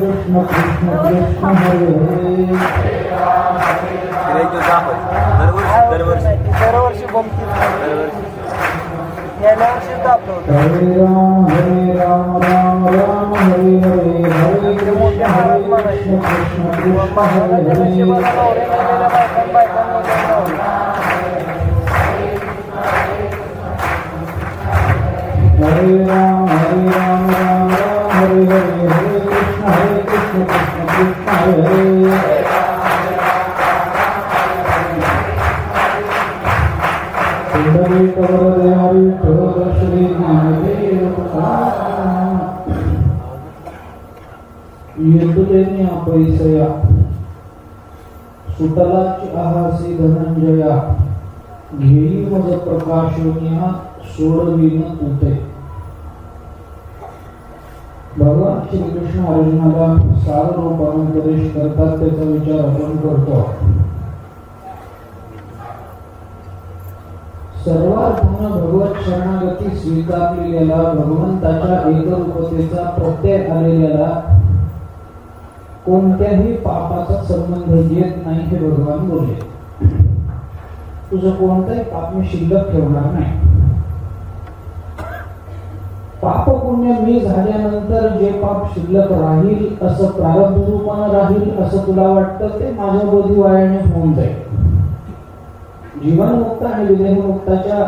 कृष्ण कृष्ण कृष्ण हरे हरे. दरवर्षी बंद गेल्या वर्षी दाखवलं होतं. हरे राम राम हरे हरे, हरे कृष्ण कृष्ण कृष्ण हरे हरे. हरे राम राम राम हरे हरे, हरे कृष्ण कृष्ण कृष्ण हरे हरे. पुंडरीक वरदे विठ्ठल श्री ज्ञानदेव तुकाराम. येतुदेनी अपैसया सुतलाची आहासी धनंजया, घेई मज प्रकाशनिया सोडविन तुते. भगवान श्री कृष्ण अर्जुनाला सार रूपाने उपदेश करतात, त्याचा विचार आपण करतो. सर्वार्थानं भगवत शरणागती स्वीकारलेला, भगवंताच्या एकरूपतेचा प्रत्यय आलेल्याला कोणत्याही पापाचा संबंध येत नाही हे भगवान बोलले. तुझं कोणताही पाप मी शिल्लक ठेवणार नाही. पाप पुण्य मी झाल्यानंतर जे पाप शिल्लक राहील, असं प्रारब्ध रूपानं राहील असं तुला वाटतं, ते माझ्या बोधी वायाने होऊन जाईल. जीवनमुक्त आणि विदेहमुक्ताच्या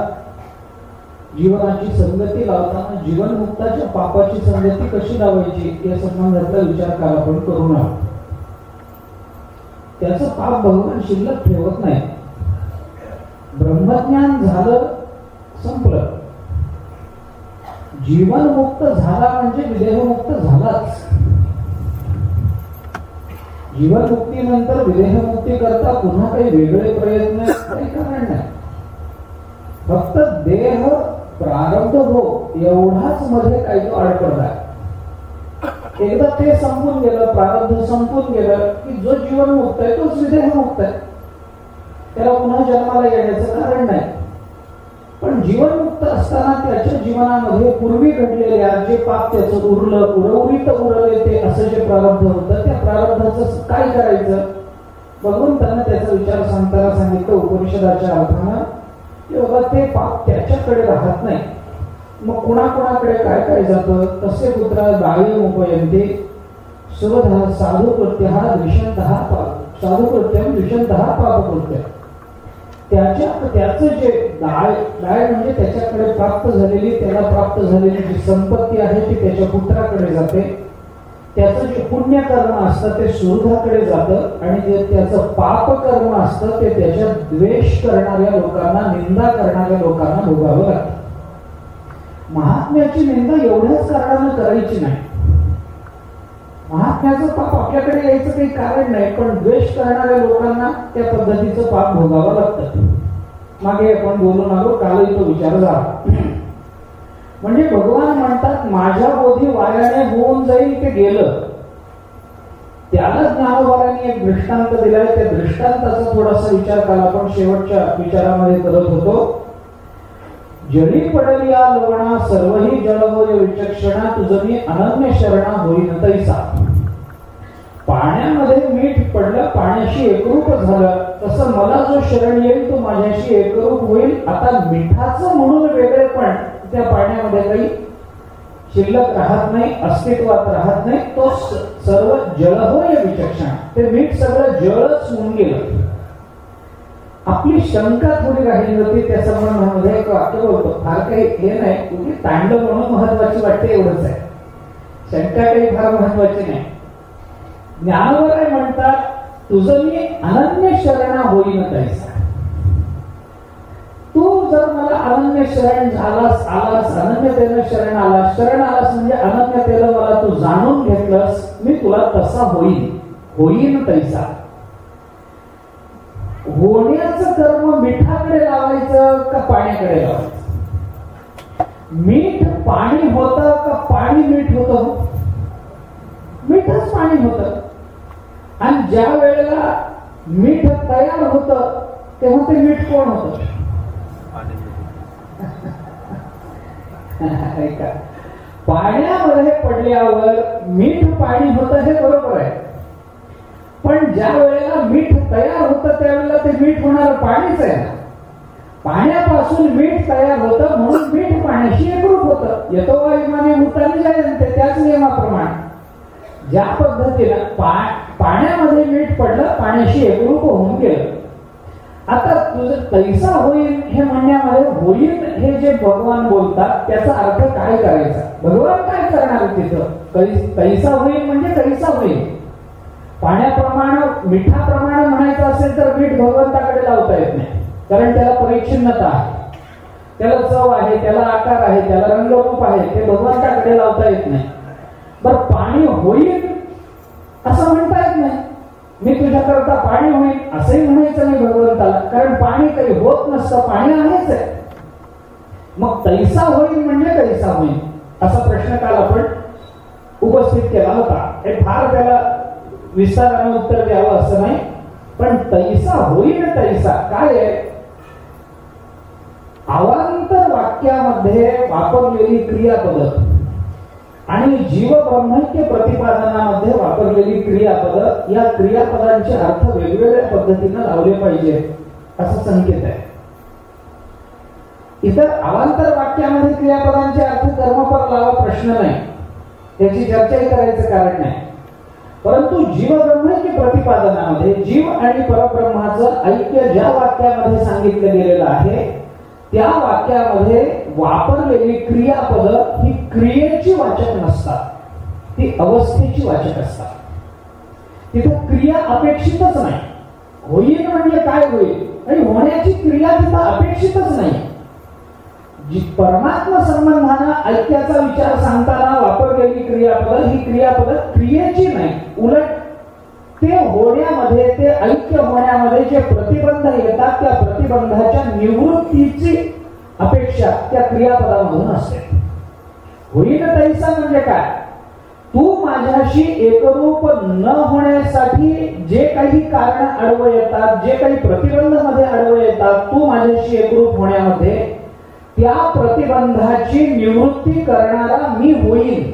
जीवनाची संगती लावताना जीवनमुक्ताच्या पापाची संगती कशी लावायची या संबंधाचा विचार काल आपण करू नये. त्याचं पाप भगवान शिल्लक ठेवत नाही. ब्रह्मज्ञान झालं, संपलं. जीवनमुक्त झाला म्हणजे विदेहमुक्त झालाच. जीवनमुक्तीनंतर विदेहमुक्ती करता पुन्हा काही वेगळे प्रयत्न काही कारण नाही. फक्त देह प्रारब्ध हो एवढाच मध्ये काही तो अडपडला. एकदा ते संपून गेलं, प्रारब्ध संपून गेलं की जो जीवनमुक्त आहे तोच विदेहमुक्त आहे. त्याला पुन्हा जन्माला येण्याचं कारण नाही. पण जीवनमुक्त असताना त्याच्या जीवनामध्ये पूर्वी घडलेल्या जे पाप त्याचं उर्वरित उरले ते असं जे प्रारब्ध होतं, त्या प्रारब्धाचं काय करायचं. भगवंतानं त्याचा विचार सांगताना सांगितलं उपनिषदाच्या अर्थानं की बाबा ते पाप त्याच्याकडे राहत नाही. मग कुणाकुणाकडे काय काय जातं. तसे पुत्रा दायम उपयंते सुवधा साधू कृत्यः द्विषंतः पाप, साधू कृत्यम द्विषंतः पाप कृत्य. त्याचं जे दाय म्हणजे त्याच्याकडे प्राप्त झालेली, त्याला प्राप्त झालेली जी संपत्ती आहे ती त्याच्या पुत्राकडे जाते. त्याचं जे पुण्य कर्म असतं ते सुहृदाकडे जातं आणि जे त्याचं पाप कर्म असतं ते त्याच्या द्वेष करणाऱ्या लोकांना, निंदा करणाऱ्या लोकांना भोगावं लागतं. महात्म्याची निंदा एवढ्याच कारणानं करायची नाही. महात्म्याचं पाप आपल्याकडे यायचं काही कारण नाही, पण द्वेष करणाऱ्या लोकांना त्या पद्धतीचं पाप भोगावं लागतं. मागे आपण बोलून आलो, कालही तो विचार झाला. म्हणजे भगवान म्हणतात माझ्या बोधी वायाने होऊन जाईल ते गेलं. त्याला ज्ञानोबारांनी एक दृष्टांत दिलाय. त्या दृष्टांताचा थोडासा विचार काल आपण शेवटच्या विचारामध्ये करत होतो. जळी पडली या लवणा सर्वही जळ होय विचक्षणा, तुझं मी अनन्य शरणा होईन तैसा. पाण्यामध्ये मीठ पडलं, पाण्याशी एकरूप झालं, तसं मला जो शरण येईल तो माझ्याशी एकरूप होईल. आता मिठाचं म्हणून वेगळेपण त्या पाण्यामध्ये काही शिल्लक राहत नाही, अस्तित्वात राहत नाही. तो सर्व जळ होय विचक्षणा, ते मीठ सगळं जळच होऊन गेलं. आपली शंका थोडी राहिली होती त्या संबंधामध्ये. एक वाक्य बोलतो, फार काही हे नाही, तुम्ही तांडव म्हणून महत्वाची वाटते एवढंच आहे. शंका काही फार महत्वाची नाही. ज्ञानोबा म्हणतात तुझं मी अनन्य शरणा होईन तैसा. तू जर मला अनन्य शरण झालास, आलास, अनन्यतेनं शरण आलास, शरण आलास म्हणजे अनन्यतेनं मला तू जाणून घेतलंस, मी तुला तसा होईन तैसा. होण्याचं कर्म मिठाकडे लावायचं का पाण्याकडे लावायचं. मीठ पाणी होतं का पाणी मीठ होतं. मीठच पाणी होतं. आणि ज्या वेळेला मीठ तयार होतं तेव्हा ते मीठ कोण होतं. पाण्यामध्ये पडल्यावर मीठ पाणी होतं हे बरोबर आहे, पण ज्या वेळेला मीठ तयार होतं त्यावेळेला ते मीठ होणार पाणीच आहे ना. पाण्यापासून मीठ तयार होतं म्हणून मीठ पाण्याशी एकरूप होतं. येतो वा इमाने भूतानी जायंते, त्याच नियमाप्रमाणे ज्या पद्धतीनं पाण्यामध्ये मीठ पडलं, पाण्याशी एकरूप होऊन गेलं. आता तुझं तैसा होईल हे म्हणण्यामध्ये होईल हे जे भगवान बोलतात त्याचा अर्थ काय करायचा, भगवान काय करणार तिथं. तैसा होईल म्हणजे कैसा होईल. पाण्याप्रमाणे मिठाप्रमाणे म्हणायचं असेल तर मीठ भगवंताकडे लावता येत नाही, कारण त्याला परिच्छिन्नता आहे, त्याला चव आहे, त्याला आकार आहे, त्याला रंगरूप आहे, ते भगवंताकडे लावता येत नाही. बर पाणी होईल असं म्हणता येत नाही. मी तुझ्याकरता पाणी होईल असंही म्हणायचं नाही भगवंताला, कारण पाणी काही होत नसतं, पाणी आहेच आहे. मग तैसा होईल म्हणजे कैसा होईल असा प्रश्न काल आपण उपस्थित केला होता. हे फार त्याला विस्ताराने उत्तर द्यावं असं नाही, पण तैसा होईल तैसा काय आहे. अवांतर वाक्यामध्ये वापरलेली क्रियापद आणि जीव ब्रह्मैक्य प्रतिपादनामध्ये वापरलेली क्रियापद, या क्रियापदांचे अर्थ वेगवेगळ्या पद्धतीने लावले पाहिजे असं संकेत आहे. इतर अवांतर वाक्यामध्ये क्रियापदांचे अर्थ कर्मपद लावा प्रश्न नाही, त्याची चर्चाही करायचं कारण नाही. परंतु जीव ब्रह्मैक्य प्रतिपादनामध्ये जीव आणि परब्रह्माचं ऐक्य ज्या वाक्यामध्ये सांगितलं गेलेलं आहे त्या वाक्यामध्ये वापरलेली क्रियापद ही क्रियेची वाचक नसतात, ती अवस्थेची वाचक असतात. तिथं क्रिया अपेक्षितच नाही. होईल म्हणजे काय होईल आणि होण्याची क्रिया तिथं अपेक्षितच नाही. जी परमात्मा संबंधानं ऐक्याचा विचार सांगताना वापरलेली क्रियापद ही क्रियापद क्रियेची नाही, उलट ते होण्यामध्ये, ते ऐक्य होण्यामध्ये जे प्रतिबंध येतात त्या प्रतिबंधाच्या निवृत्तीची अपेक्षा त्या क्रियापदामधून असते. होईल तैसा म्हणजे काय, तू माझ्याशी एकरूप न होण्यासाठी जे काही कारण आडवं येतात, जे काही प्रतिबंध मध्ये आडवं येतात, तू माझ्याशी एकरूप होण्यामध्ये त्या प्रतिबंधाची निवृत्ती करणारा मी होईल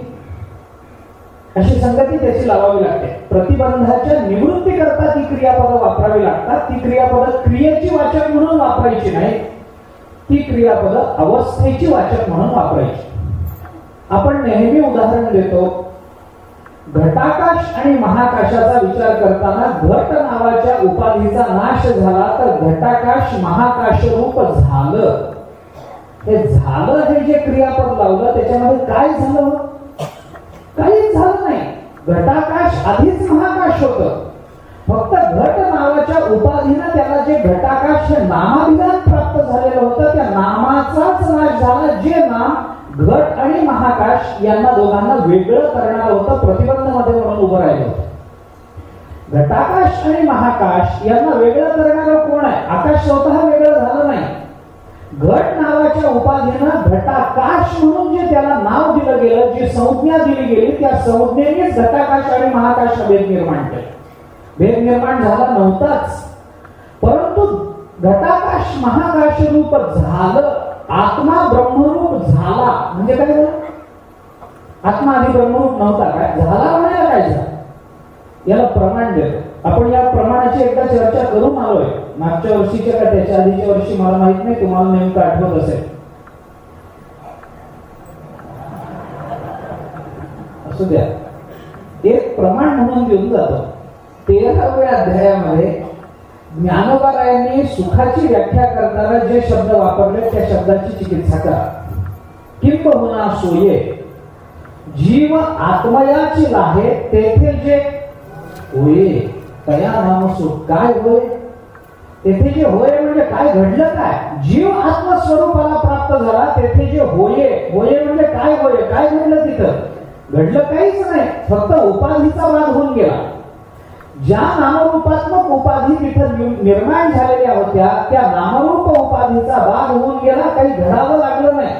अशी संगती त्याची लावावी लागते. प्रतिबंधाच्या निवृत्ती करता ती क्रियापद वापरावी लागतात. ती क्रियापद क्रियेची वाचक म्हणून वापरायची नाही, ती क्रियापद अवस्थेची वाचक म्हणून वापरायची. आपण नेहमी उदाहरण देतो, घटाकाश आणि महाकाशाचा विचार करताना घट नावाच्या उपाधीचा नाश झाला तर घटाकाश महाकाश रूप झालं. हे झालं हे जे क्रियापद लावलं त्याच्यामध्ये काय झालं, काहीच झालं नाही. घटाकाश आधीच महाकाश होतं, फक्त घट नावाच्या उपाधीनं त्याला जे घटाकाश हे नामाभिमान प्राप्त झालेलं होतं त्या नामाचाच नाश झाला. जे नाम घट आणि महाकाश यांना दोघांना वेगळं करणार होतं, प्रतिबंध मध्ये म्हणून उभं राहिलं होतं. घटाकाश आणि महाकाश यांना वेगळं करणारं कोण आहे, आकाश स्वतः वेगळं झालं नाही. घट नावाच्या उपाधीनं घटाकाश म्हणून जे त्याला नाव दिलं गेलं, जी संज्ञा दिली गेली त्या संज्ञेनेच घटाकाश आणि महाकाश भेद निर्माण केला. भेद निर्माण झाला नव्हताच, परंतु घटाकाश महाकाश रूप झालं, आत्मा ब्रह्मरूप झाला. म्हणजे काय झालं, आत्मा आधी ब्रह्मरूप नव्हता, काय झाला म्हणायला काय झालं, याला प्रमाण देतो. आपण या प्रमाणाची एकदा चर्चा करून आलोय, मागच्या वर्षीच्या का त्याच्या आधीच्या वर्षी मला माहित नाही, तुम्हाला नेमकं आठवत असेल. असू द्या, एक प्रमाण म्हणून घेऊन जातो. 13व्या अध्यायामध्ये ज्ञानोबारायांनी सुखाची व्याख्या करताना जे शब्द वापरले त्या शब्दाची चिकित्सा करा. किंबहुना सोये जीव आत्मयाची लाहे तेथे जे होये तया नाम सुख. काय होय, तेथे जे होय म्हणजे काय घडलं, काय जीव आत्मस्वरूपाला प्राप्त झाला तेथे जे होये, होये म्हणजे काय होय, काय घडलं तिथं, घडलं काहीच नाही, फक्त उपाधीचा वाद होऊन गेला. ज्या नामरूपात्मक उपाधी तिथं निर्माण झालेल्या होत्या त्या नामरूप उपाधीचा बाध होऊन गेला, काही घडावं लागलं नाही.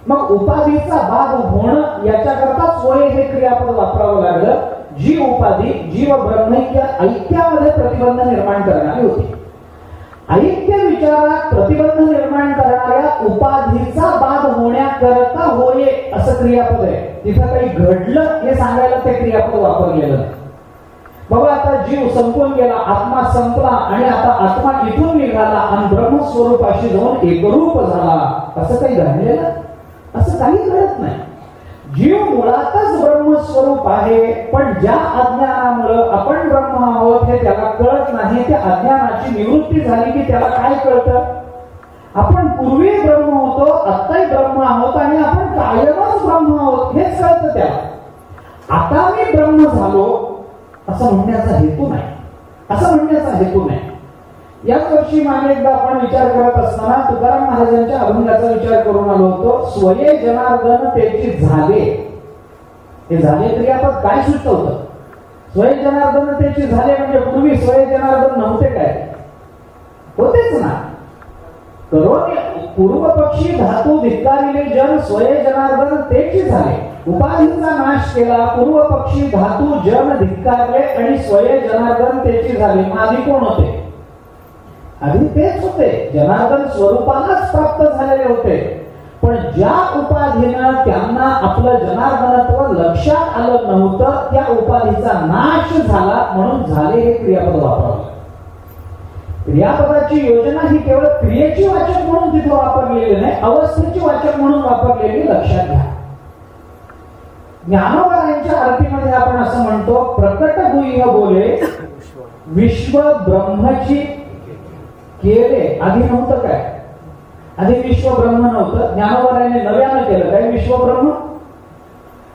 मग उपाधीचा बाध होणं याच्याकरताच होय हे क्रियापद वापरावं लागलं. जी उपाधी जीव ब्रह्मैक्य ऐक्यामध्ये प्रतिबंध निर्माण करणारी होती. ऐक्य विचारात प्रतिबंध निर्माण करणाऱ्या उपाधीचा बाध होण्याकरता होय असं क्रियापद आहे. तिथं काही घडलं हे सांगायला ते क्रियापद वापरलेलं नाही. बाबा आता जीव संपून गेला, आत्मा संपला आणि आता आत्मा इथून निघाला आणि ब्रह्मस्वरूपाशी जाऊन एकरूप झाला, असं काही घडलेलं, असं काही घडत नाही. जीव मुळातच ब्रह्मस्वरूप आहे, पण ज्या अज्ञानामुळे आपण ब्रह्म आहोत हे त्याला कळत नाही. त्या अज्ञानाची निवृत्ती झाली की त्याला काय कळतं? आपण पूर्वी ब्रह्म होतो, आत्ताही ब्रह्म आहोत आणि आपण कायमच ब्रह्म आहोत हेच कळतं त्याला. आता मी ब्रह्म झालो असं म्हणण्याचा हेतू नाही, असं म्हणण्याचा हेतू नाही. याच वर्षी मागे एकदा आपण विचार करत असताना तुकाराम महाराजांच्या अभंगाचा विचार करून आलो होतो. स्वये जनार्दन तेची झाले, हे झाले क्रियापद काय सुचवतं? स्वये जनार्दन तेची झाले म्हणजे पूर्वी स्वये जनार्दन नव्हते काय? होतेच ना. करोनी पूर्व पक्षी धातू धिक्कारिले जन स्वये जनार्दन तेची झाले. उपाधीचा नाश केला, पूर्व पक्षी धातू जन धिक्कारले आणि स्वये जनार्दन तेची झाले. आधी कोण होते? आधी तेच होते, जनार्दन स्वरूपालाच प्राप्त झालेले होते. पण ज्या उपाधीनं त्यांना आपलं जनार्दनत्व लक्षात आलं नव्हतं त्या उपाधीचा नाश झाला म्हणून झाले हे क्रियापद वापरलं. क्रियापदाची योजना ही केवळ क्रियेची वाचक म्हणून तिथे वापरलेली नाही, अवस्थेची वाचक म्हणून वापरलेली लक्षात घ्या. ज्ञानोबरांच्या आरतीमध्ये आपण असं म्हणतो, प्रकट गुह्य बोले विश्व ब्रह्मची केले. आधी नव्हतं काय? आधी विश्व ब्रह्म नव्हतं. ज्ञानोबरांनी नव्यानं केलं काय? विश्व ब्रह्म.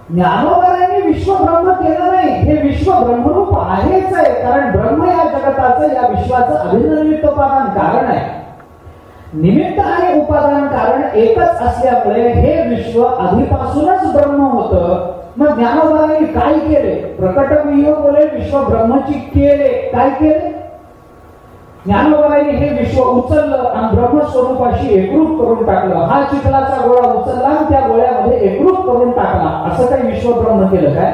ज्ञानोबरांनी विश्व ब्रह्म केलं नाही, हे विश्व ब्रह्मरूप आहेच आहे. कारण ब्रह्म या जगताचं, या विश्वाचं अभिन्न निमित्त उपादान कारण आहे. निमित्त आणि उपादान कारण एकच असल्यामुळे हे विश्व आधीपासूनच ब्रह्म होतं. मग ज्ञानोबरांनी काय केले? प्रकट गुह्य बोले विश्व ब्रह्मची केले. काय केले? ज्ञानोबरांनी हे विश्व उचललं आणि ब्रह्मस्वरूपाशी एकरूप करून टाकलं. हा चिखलाचा गोळा उचलला आणि त्या गोळ्यामध्ये एकरूप करून टाकला. असं काही विश्व ब्रह्म केलं काय?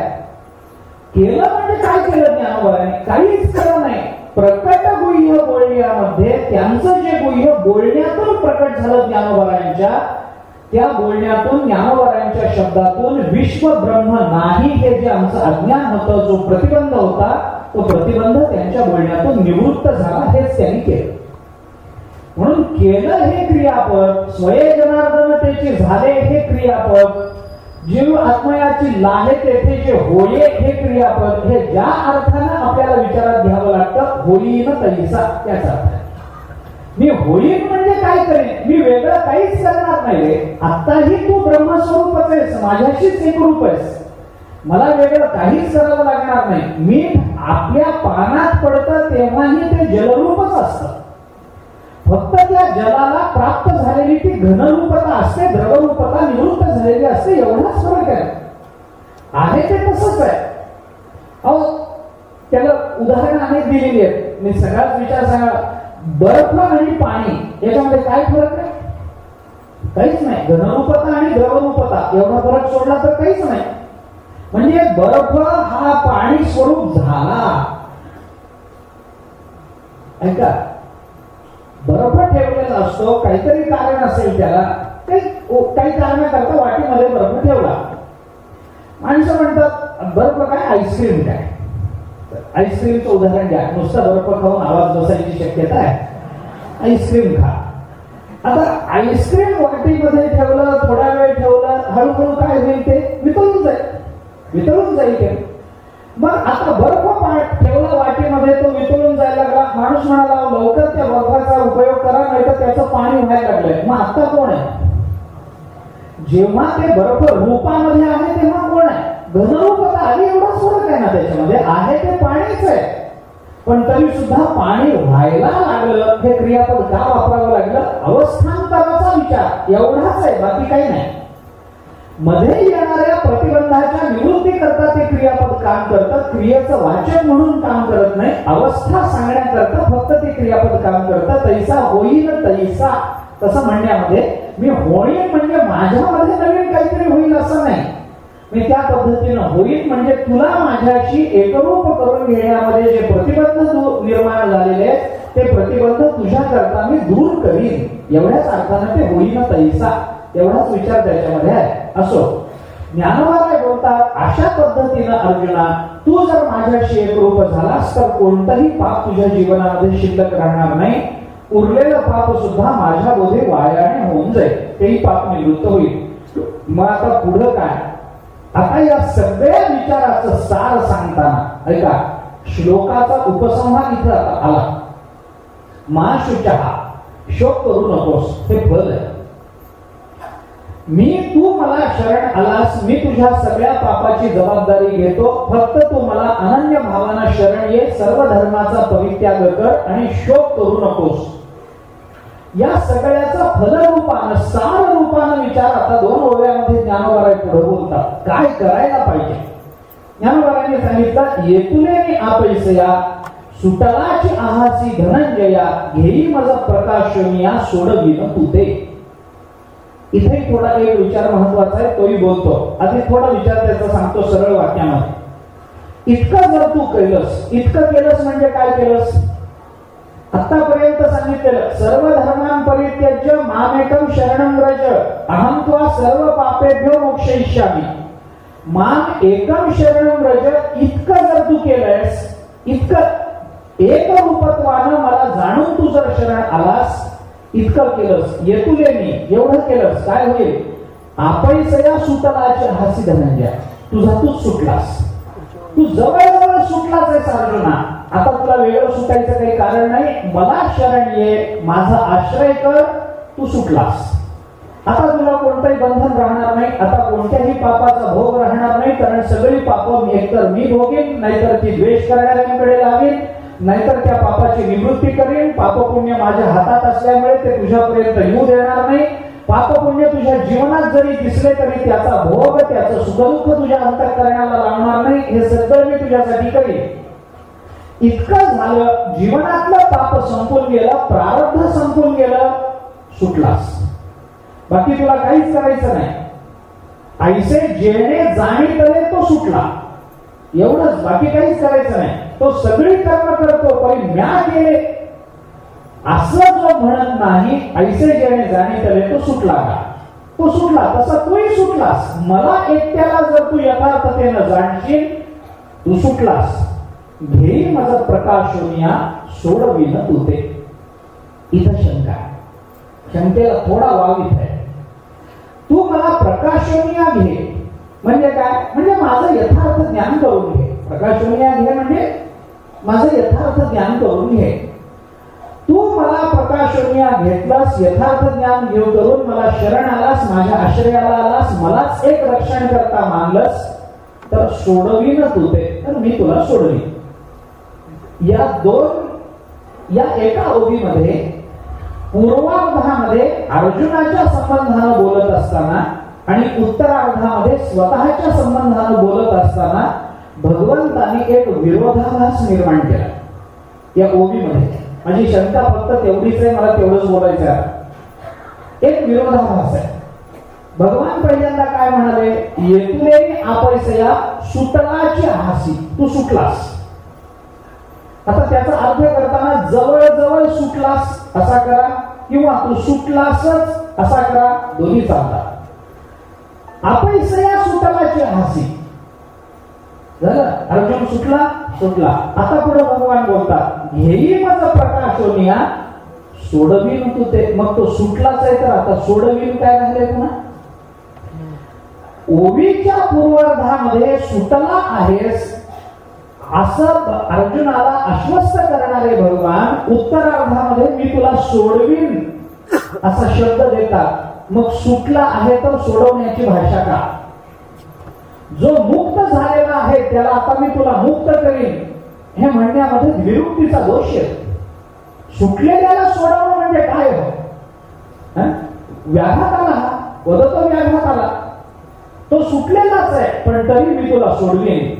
केलं म्हणजे काय केलं ज्ञानोबरांनी? काहीच केलं नाही. प्रकट गुह्य बोलण्यामध्ये त्यांचं जे गुह्य बोलण्यातून प्रकट झालं ज्ञानोबरांच्या, त्या बोलण्यातून ज्ञानोबरांच्या शब्दातून विश्व ब्रह्म नाही हे जे आमचं अज्ञान होतं, जो प्रतिबंध होता, तो प्रतिबंध त्यांच्या बोलण्यातून निवृत्त झाला. हेच त्यांनी केलं. म्हणून केलं हे क्रियापद, स्वये जनार्दनतेची झाले हे क्रियापद, जीव आत्मयाची लाहे तेथे जे होये हे क्रियापद, हे ज्या अर्थानं आपल्याला विचारात घ्यावं लागतं, होईन तैसा, त्याचा अर्थ. मी होईन म्हणजे काय करेन? मी वेगळं काहीच करणार नाही. आत्ताही तू ब्रह्मस्वरूपच आहेस, माझ्याशीच एकरूप आहेस, मला वेगळं काहीच करावं लागणार नाही. मीठ आपल्या पानात पडतं तेव्हाही ते जलरूपच असतं. फक्त त्या जलाला प्राप्त झालेली ती घनरूपता असते, द्रवरूपता निवृत्त झालेली असते, एवढाच फरक आहे ते तसंच आहे. अहो त्याला उदाहरण अनेक दिलेली आहेत. मी सगळाच विचार सांगा, बर्फ आणि पाणी याच्यामध्ये काय फरक आहे? काहीच नाही. घनरूपता आणि द्रवरूपता एवढा फरक सोडला तर काहीच नाही. म्हणजे बर्फ हा पाणी स्वरूप झाला. ऐका, बर्फ ठेवलेला असतो, काहीतरी कारण असेल त्याला, काही कारणाकरता वाटीमध्ये बर्फ ठेवला. माणसं म्हणतात बर्फ काय, आईस्क्रीम काय? आईस्क्रीमचं उदाहरण घ्या. नुसतं बर्फ खाऊन आवाज बसायची शक्यता आहे, आईस्क्रीम खा. आता आईस्क्रीम वाटीमध्ये ठेवलं, थोडा वेळ ठेवलं, हळूहळू काय होईल? ते वितळून जाईल. मग आता बर्फ ठेवला वाटीमध्ये, तो वितळून जायला लागला. माणूस म्हणाला लवकर त्या बर्फाचा उपयोग करा, नाही तर त्याचं पाणी व्हायला लागलंय. मग आता कोण आहे? जेव्हा ते बर्फ रूपामध्ये आहे तेव्हा कोण आहे? घनरूपता आली, एवढाच फरक आहे ना त्याच्यामध्ये. आहे ते पाणीच आहे, पण तरी सुद्धा पाणी व्हायला लागलं. हे क्रियापद का वापरावं लागलं? अवस्थांतराचा विचार एवढाच आहे, बाकी काही नाही. मध्ये येणाऱ्या प्रतिबंधाच्या निवृत्ती करता ते क्रियापद काम करतं. क्रियेचं वाचन म्हणून काम करत नाही, अवस्था सांगण्याकरता फक्त ते क्रियापद काम करतं. तैसा होईल तैसा, तसं म्हणण्यामध्ये मी होईल म्हणजे माझ्यामध्ये नवीन काहीतरी होईल असं नाही. मी त्या पद्धतीनं होईल म्हणजे तुला माझ्याशी एकरूप करून घेण्यामध्ये जे प्रतिबंध निर्माण झालेले आहेत ते प्रतिबंध तुझ्या करता मी दूर करीन, एवढ्याच अर्थानं ते होईल तैसा, एवढाच विचार त्याच्यामध्ये आहे. असो, ज्ञानोबा बोलतात, अशा पद्धतीनं अर्जुना तू जर माझ्याशी एकरूप झालास तर कोणतंही पाप तुझ्या जीवनामध्ये शिल्लक राहणार नाही. उरलेलं पाप सुद्धा माझ्या बोधे वायाने होऊन जाईल, तेही पाप निवृत्त होईल. मग आता पुढं काय? आता या सगळ्या विचाराचं सार सांगताना ऐका, श्लोकाचा उपसंहार इथं आता आला. मा शुचः, शोक करू नकोस, हे फल आहे. तू मला शरण आलास, मी तुझ्या सगळ्या पापाची जबाबदारी घेतो. फक्त तू मला अनन्य भावानं शरण ये, सर्व धर्माचा परित्याग कर आणि शोक करू नकोस. या सगळ्याचा फलरूपानं, सार रूपानं विचार आता 2 ओव्यामध्ये ज्ञानोबाराय पुढे बोलतात. काय करायला पाहिजे? ज्ञानोबारायांनी सांगितलं, येतुले आपैसया सुटलाची आहासी धनंजया, घेई मज प्रकाशनिया सोडविन तुते. इथे थोडा एक विचार महत्वाचा आहे, तोही बोलतो. आधी थोडा विचार त्याचा सांगतो सरळ वाक्यामध्ये. इतकं जर तू केलंस, इतकं केलंस म्हणजे काय केलंस? आतापर्यंत सांगितलेलं, सर्व धर्मां परित्यज्य मामेकं शरणं व्रज, अहं त्वा सर्व पापेभ्यो मोक्षयिष्यामि. माम एकम शरणं व्रज, इतकं जर तू केलंस, इतकं एक रूपत्वानं मला जाणून तू जर शरण आलास, इतकं केलंस, येतुले मी एवढं केलंस, काय होईल? आपैसया सुटलाची हासी धनंजय, तुझा तूच सुटलास. तू जवळ सुटलाच आहे अर्जुना. आता तुला वेगळं सुटायचं काही कारण नाही. मला शरण ये, माझा आश्रय कर, तू सुटलास. आता तुला कोणतंही बंधन राहणार नाही. आता कोणत्याही पापाचा भोग राहणार नाही, कारण सगळी पापं एकतर मी भोगेन, नाहीतर ती द्वेष करणाऱ्यांकडे लावेन, नाहीतर त्या पापाची निवृत्ती करेन. पापपुण्य माझ्या हातात असल्यामुळे ते तुझ्यापर्यंत येऊ देणार नाही. पापपुण्य तुझ्या जीवनात जरी दिसले तरी त्याचा भोग, त्याचं सुखदुःख तुझ्या अंतःकरणाला लावणार नाही. हे सगळं मी तुझ्यासाठी करेन. इतकं झालं, जीवनातलं पाप संपून गेलं, प्रारब्ध संपून गेलं, सुटलास. बाकी तुला काहीच करायचं नाही. ऐसे जेणे जाणीतले तो सुटला, एवढंच, बाकी काहीच करायचं नाही. तो सगळी कर्म करतो, पण म्या केले असं जो म्हणत नाही, ऐसे जेणे जाणीतले तो सुटला का? तो सुटला, तसा तूही सुटलास. मला एकट्याला जर तू यथार्थतेनं जाणशील, तू सुटलास. घेई माझा प्रकाशोनिया सोडविन तुते. इथं शंका, शंकेला थोडा वाव इथं आहे. तू मला प्रकाशोनिया घे म्हणजे काय? म्हणजे माझं यथार्थ ज्ञान करून घे. प्रकाशोनिया घे म्हणजे माझं यथार्थ ज्ञान करून घे. तू मला प्रकाशोनिया घेतलास, यथार्थ ज्ञान घेऊ करून मला शरण आलास, माझ्या आश्रयाला आलास, मलाच एक रक्षण करता मानलंस, तर सोडवीन तुते, तर मी तुला सोडवीन. या एका ओवीमध्ये पूर्वार्धामध्ये अर्जुनाच्या संबंधानं बोलत असताना आणि उत्तरार्धामध्ये स्वतःच्या संबंधानं बोलत असताना भगवंतांनी एक विरोधाभास निर्माण केला या ओवीमध्ये. माझी शंका फक्त तेवढीच आहे, मला तेवढंच बोलायचं आहे. एक विरोधाभास आहे. भगवान पहिल्यांदा काय म्हणाले? येतुले आपैसया सुटलाची हासी, तू सुटलास. आता त्याचा अर्थ करताना जवळ सुटलास असा करा, किंवा तू सुटलासच असा करा, दोन्ही चालतात. आपैसया सुटलाची हासी झालं, अर्जुन सुटला. आता पुढे भगवान बोलतात, घेई माझा प्रकाशोनिया सोडवीन तुते. मग तो सुटलाच आहे, तर आता सोडवीन काय राहिले पुन्हा? ओवीच्या पूर्वार्धामध्ये सुटला आहेस असं अर्जुनाला आश्वस्त करणारे भगवान उत्तरार्धामध्ये मी तुला सोडवीन असा शब्द देतात. मग सुटला आहे तर सोडवण्याची भाषा का? जो मुक्त झालेला आहे त्याला आता मी तुला मुक्त करीन, हे म्हणण्यामध्ये विरुक्तीचा दोष आहे. सुटलेल्याला सोडवणं म्हणजे काय हो? व्याघात आला, वदतो व्याघात आला, तो सुटलेलाच आहे, पण तरी मी तुला सोडवीन.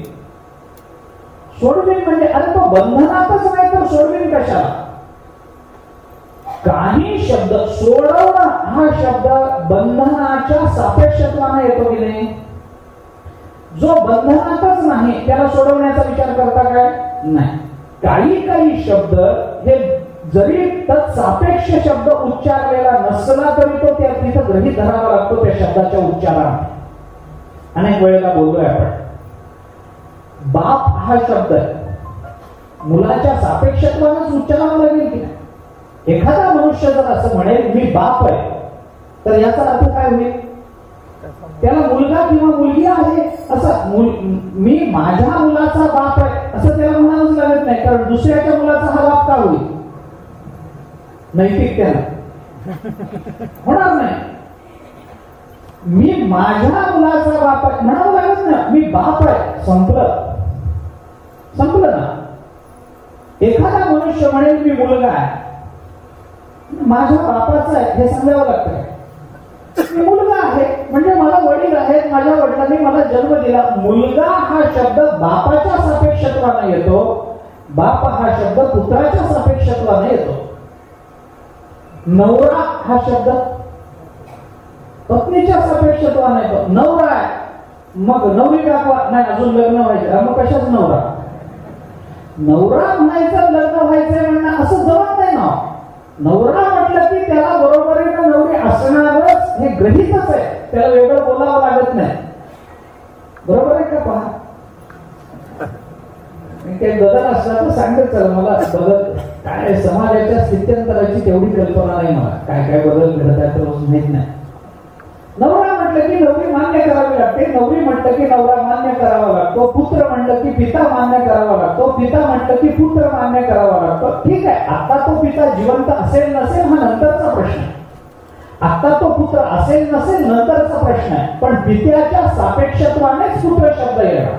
सोडवीन म्हणजे अरे तो बंधनातच नाही तर सोडवीन कशाला? काही शब्द सोडवणं हा शब्द बंधनाच्या सापेक्षत्वाने येतो की नाही? जो बंधनातच नाही त्याला सोडवण्याचा विचार करता काय? नाही. काही शब्द हे जरी तत्सापेक्ष शब्द उच्चारलेला नसला तरी तो त्या तिथं गृहीत धरावा लागतो त्या शब्दाच्या उच्चारात. अनेक वेळेला बोललोय आपण. बाप हा शब्द मुलाच्या सापेक्षत्वानेच उच्चारावा लागेल की नाही. एखादा मनुष्य जर असं म्हणेल मी बाप आहे, तर याचा अर्थ काय होईल? त्याला मुलगा किंवा मुलगी आहे असं. मी माझ्या मुलाचा बाप आहे असं त्याला म्हणावंच लागत नाही, कारण दुसऱ्याच्या मुलाचा हा बाप का होईल? नैतिक त्याला होणार नाही. मी माझ्या मुलाचा बाप आहे म्हणावं लागत ना, मी बाप आहे, संपलं ना. एखादा मनुष्य म्हणेल मी मुलगा आहे, माझ्या बापाचा आहे हे सांगावं लागतं. मी मुलगा आहे म्हणजे मला वडील आहेत, माझ्या वडिलांनी मला जन्म दिला. मुलगा हा शब्द बापाच्या सापेक्षत्वाने येतो, बाप हा शब्द पुत्राच्या सापेक्षत्वाने येतो. नवरा हा शब्द पत्नीच्या सापेक्षत्वाने येतो. नवरा आहे मग नवरी दाखवा, नाही अजून लग्न व्हायचं, मग कशाच नवरा? नवरा म्हणायचं लग्न व्हायचंय म्हणणं असं जमत नाही ना. नवरा म्हटलं की त्याला बरोबरीने नवरी असणारच हे गृहीतच आहे, त्याला वेगळं बोलावं लागत नाही. बरोबर आहे का? पहा, काही बदल असला तर सांगत चला. मला बदल काय समाजाच्या स्थित्यंतराची तेवढी कल्पना नाही, मला काय काय बदल घडत आहे रोज माहित नाही. नवरा म्हटलं की नवरी मान्य करावी लागते, नवरी म्हटलं की नवरा मान्य करावा लागतो, पुत्र म्हटलं की पिता मान्य करावा लागतो, पिता म्हटलं की पुत्र मान्य करावा लागतो. ठीक आहे, आता तो पिता जिवंत असेल नसेल हा नंतरचा प्रश्न आहे. आता तो पुत्र असेल नसेल नंतरचा प्रश्न आहे, पण पित्याच्या सापेक्षत्वानेच पुत्र शब्द येणार.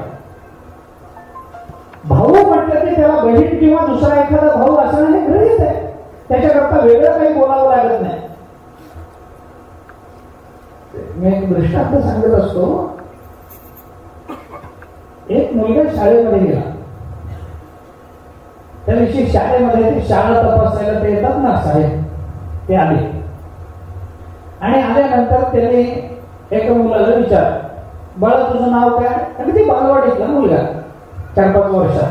भाऊ म्हटलं की त्याला बहीण किंवा दुसरा एखादा भाऊ असणं हे गरजेचं आहे, त्याच्याकरता वेगळं काही बोलावं लागत नाही. मी एक दृष्टांत सांगत असतो. एक मुलगा शाळेमध्ये गेला, त्या दिवशी शाळेमध्ये ते शाळा तपासायला ते येतात ना साहेब, ते आले आणि आल्यानंतर त्यांनी एका मुलाला विचार, बाळा तुझं नाव काय? आणि ती बालवाडीतला मुलगा 4-5 वर्षात.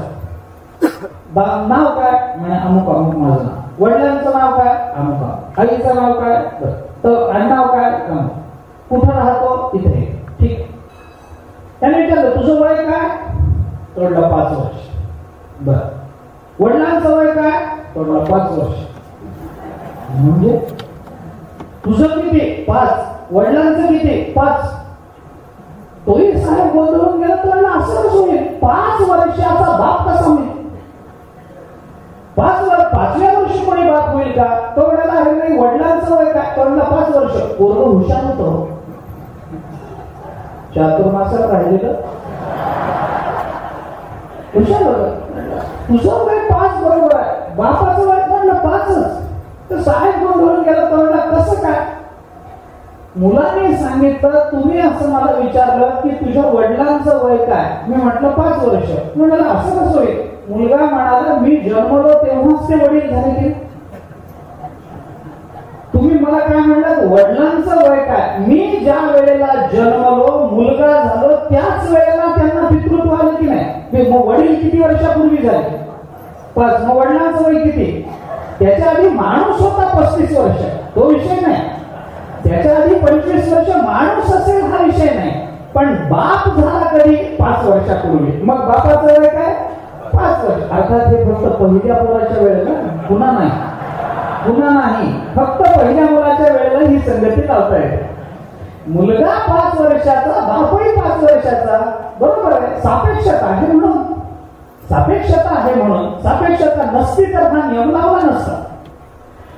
नाव काय? म्हणे अमुक अमुक माझं नाव. वडिलांचं नाव काय? अमुक. आईचं नाव काय? तर नाव काय? अमुक. कुठं राहतो? इथे. ठीक. त्याने विचारलं तुझं वय काय? तोडला 5 वर्ष. बर. वडिलांचं वय काय? तोडला 5 वर्ष. म्हणजे तुझं किती? 5. वडिलांचं किती? 5. तोही साहेब गोंधळून गेला. तोडला असं कसं होईल? 5 वर्षाचा बाप कसा होईल? 5व्या वर्षी कोणी बाप होईल का? तो म्हणाला अरे नाही, वडिलांचं वय काय? तोडला 5 वर्ष. पोरग हुशार होतो, चातुर्मासात राहिलेलं हुशार होतं. तुझं वय 5 बरोबर आहे, बापाचं वय म्हटलं 5च. तर साहेब गोंधळून गेला. तोडला कसं काय? मुलाने सांगितलं तुम्ही असं मला विचारलं की तुझ्या वडिलांचं वय काय? मी म्हटलं 5 वर्ष. म्हणाला असं कसं होईल? मुलगा म्हणाला मी जन्मलो तेव्हाच ते वडील झाले की. तुम्ही मला काय म्हणलात? वडिलांचं वय काय? मी ज्या वेळेला जन्मलो मुलगा झालो त्याच वेळेला त्यांना पितृत्व आलं की नाही? मग वडील किती वर्षापूर्वी झाले? 5. मग वडिलांचं वय किती? त्याच्या आधी माणूस होता 35 वर्ष, तो विषय नाही. त्याच्या आधी 25 वर्ष माणूस असेल हा विषय नाही, पण बाप झाला कधी? 5 वर्षापूर्वी. मग बापाचं वय काय? 5 वर्ष. अर्थात हे फक्त पहिल्या पोराच्या वेळेला, पुन्हा नाही, फक्त पहिल्या मुलाच्या वेळेला ही संगती लावता येते. मुलगा 5 वर्षाचा, बापही 5 वर्षाचा. बरोबर आहे. सापेक्षता आहे म्हणून, सापेक्षता नसती तर हा नियम लावला नसता.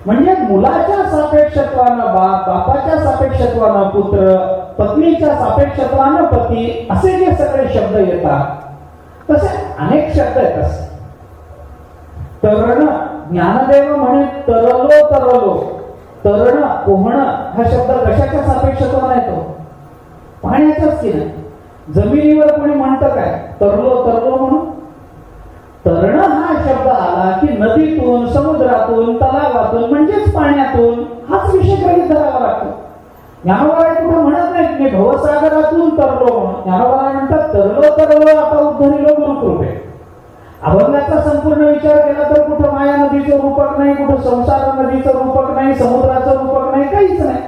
म्हणजे मुलाच्या सापेक्षत्वानं बाप, बापाच्या सापेक्षत्वानं पुत्र, पत्नीच्या सापेक्षत्वानं पती, असे जे सगळे शब्द येतात तसे अनेक शब्द आहेत. असे तरण, ज्ञानदेव म्हणे तरलो. तरण, पोहणं हा शब्द कशाच्या सापेक्षत्वानं येतो? पाण्याच्याच की नाही. जमिनीवर कोणी म्हणतं काय? तरलो म्हणून. तरण हा शब्द आला की नदीतून, समुद्रातून, तलावातून म्हणजेच पाण्यातून हाच विषय गृहीत धरावा लागतो. ज्ञानोबा कुठे म्हणत नाहीत मी भवसागरातून तरलो म्हणून. ज्ञानोबा म्हणतात तरलो आता उद्धरिलो गुरुकृपे. अभंगाचा संपूर्ण विचार केला तर कुठं माया नदीचं रूपक नाही, कुठं संसार नदीचं रूपक नाही, समुद्राचं रूपक नाही, काहीच नाही.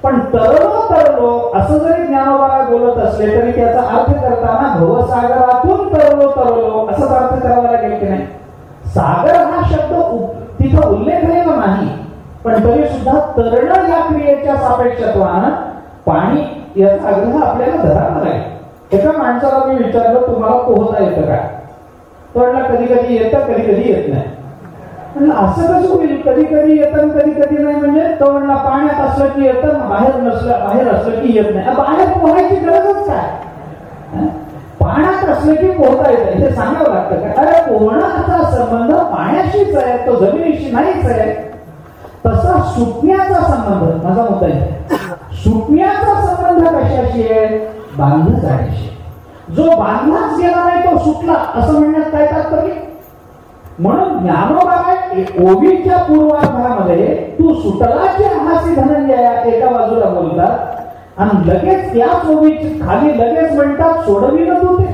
पण तरलो असं जरी ज्ञानोबा बोलत असले तरी त्याचा अर्थ करताना भवसागरातून तरलो असं अर्थ करावा लागेल की नाही. सागर हा शब्द तिथं उल्लेखनीय नाही, पण तरी सुद्धा तरण या क्रियेच्या सापेक्षत्वानं पाणी याचा आग्रह आपल्याला धरावा लागेल. एका माणसाला मी विचारलं तुम्हाला पोहता येतं का? तो म्हणला कधी कधी येतं, कधी कधी येत नाही. म्हणलं असं कसं होईल, कधी कधी येतं कधी कधी नाही? म्हणजे तो म्हणला पाण्यात असलं की येतं, बाहेर असलं की येत नाही. बाहेर पोहायची गरजच काय? पाण्यात असलं की पोहता येतं हे सांगावं लागतं का? अरे पोहण्याचा संबंध पाण्याशीच आहे, तो जमिनीशी नाहीच आहे. तसा सुटण्याचा संबंध, माझा मुद्दा आहे, सुटण्याचा संबंध कशाशी आहे? बांधलं जाण्याशी. जो बांधलाच गेला नाही तो सुटला असं म्हणण्यात काय तात्पर्य? म्हणून ज्ञानोबा ओवीच्या पूर्वार्धामध्ये तू सुटलाची हासी धनंजया एका बाजूला बोलतात आणि लगेच त्याच ओवीची खाली लगेच म्हणतात सोडविलं तू ते.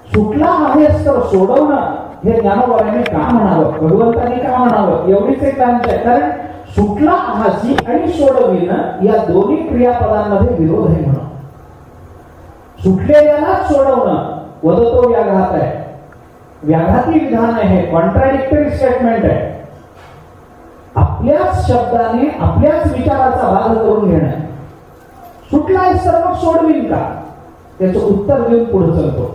सुटला आहेस तर सोडवणं हे ज्ञानोबाने का म्हणावं, भगवंतांनी का म्हणावं, एवढीच एक कांच आहे. कारण सुटला हासी आणि सोडविणं या दोन्ही क्रियापदांमध्ये विरोध आहे. म्हणून सुटलेल्याला सोडवणं वदतो व्याघात आहे, व्याघाती विधान आहे, कॉन्ट्राडिक्टरी स्टेटमेंट आहे. आपल्याच शब्दाने आपल्याच विचाराचा भाग करून घेणं. सुटलाय तर मग सोडवीन का, त्याचं उत्तर देऊन पुढे चालतो.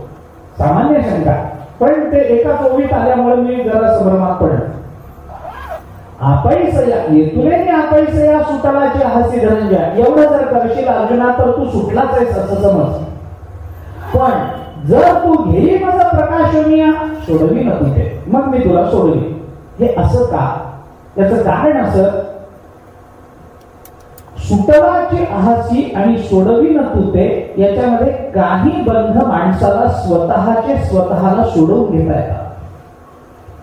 सामान्य शंका, पण ते एकाच ओवीत आल्यामुळे मी जरा संभ्रमात पडलो. आपैसया येतुले आपैसया सुटलाची हासी धनंजय एवढं जर करशील अर्जुना तर तू सुटलाच आहेस असं समज. पण जर तू घेई माझा प्रकाशनीय सोडवी न तुझे मग मी तुला सोडवी. हे असं का? त्याचं कारण असं, सुटलाची हासी आणि सोडवी न तुते याच्यामध्ये काही बंध माणसाला स्वतःला सोडवून घेता येतात,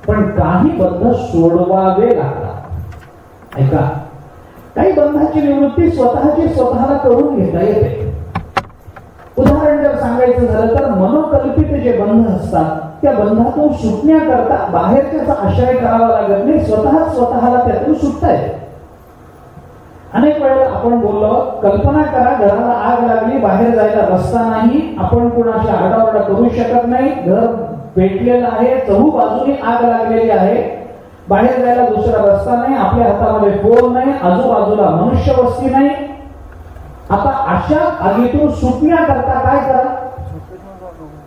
पण काही बंध सोडवावे लागतात. ऐका, काही बंधाची निवृत्ती स्वतःला करून घेता येते. उदाहरण जर सांगायचं झालं तर मनोकल्पित जे बंध असतात त्या बंधातून सुटण्याकरता बाहेरच्याचा आश्रय करावा लागत नाही, स्वतःला त्यातून सुटता येते. अनेक वेळेला आपण बोललो, कल्पना करा घराला आग लागली, बाहेर जायला रस्ता नाही, आपण कुणाशी आरडाओरडा करू शकत नाही, घर पेटलेलं आहे, चहूबाजूने आग लागलेली आहे, बाहेर जायला दुसरा रस्ता नाही, आपल्या हातामध्ये फोन नाही, आजूबाजूला मनुष्य वस्ती नाही. आता अशा आगीतून सुटण्याकरता काय करा?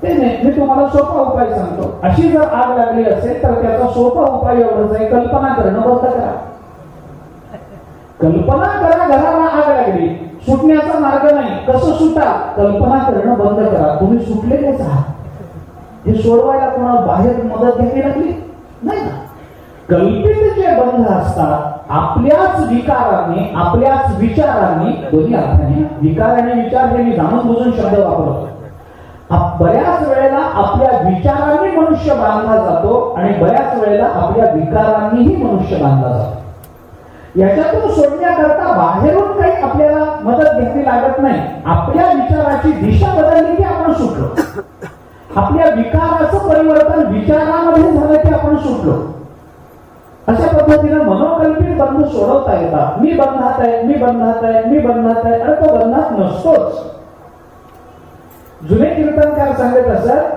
ते नाही, मी तुम्हाला सोपा उपाय सांगतो. अशी जर आग लागली असेल तर त्याचा सोपा उपाय एवढाच आहे, कल्पना करणं बंद करा. कल्पना करा घराला आग लागली, सुटण्याचा मार्ग नाही, कसं सुटा? कल्पना करणं बंद करा. तुम्ही सुटलेलेच आहात. हे सोडवायला कोणाला बाहेर मदत घ्यावी लागली नाही ना. कल्पित जे बंध असतात आपल्याच विकाराने, आपल्याच विचारांनी, दोन्ही अर्थाने विकार आणि विचार हे मी जाणून बुजून शब्द वापरतो. बऱ्याच वेळेला आपल्या विचारांनी मनुष्य बांधला जातो आणि बऱ्याच वेळेला आपल्या विकारांनीही मनुष्य बांधला जातो. याच्यातून सोडण्याकरता बाहेरून काही आपल्याला मदत घ्यावी लागत नाही. आपल्या विचाराची दिशा बदलली की आपण सुटलो. आपल्या विकाराचं परिवर्तन विचारामध्ये झालं की आपण सुटलो. अशा पद्धतीने मनोकल्पित बंध सोडवता येतात. मी बंधात आहे, मी बंधात आहे, मी बंधात आहे, अरे तो बंधात नसतोच. जुने कीर्तनकार सांगत असत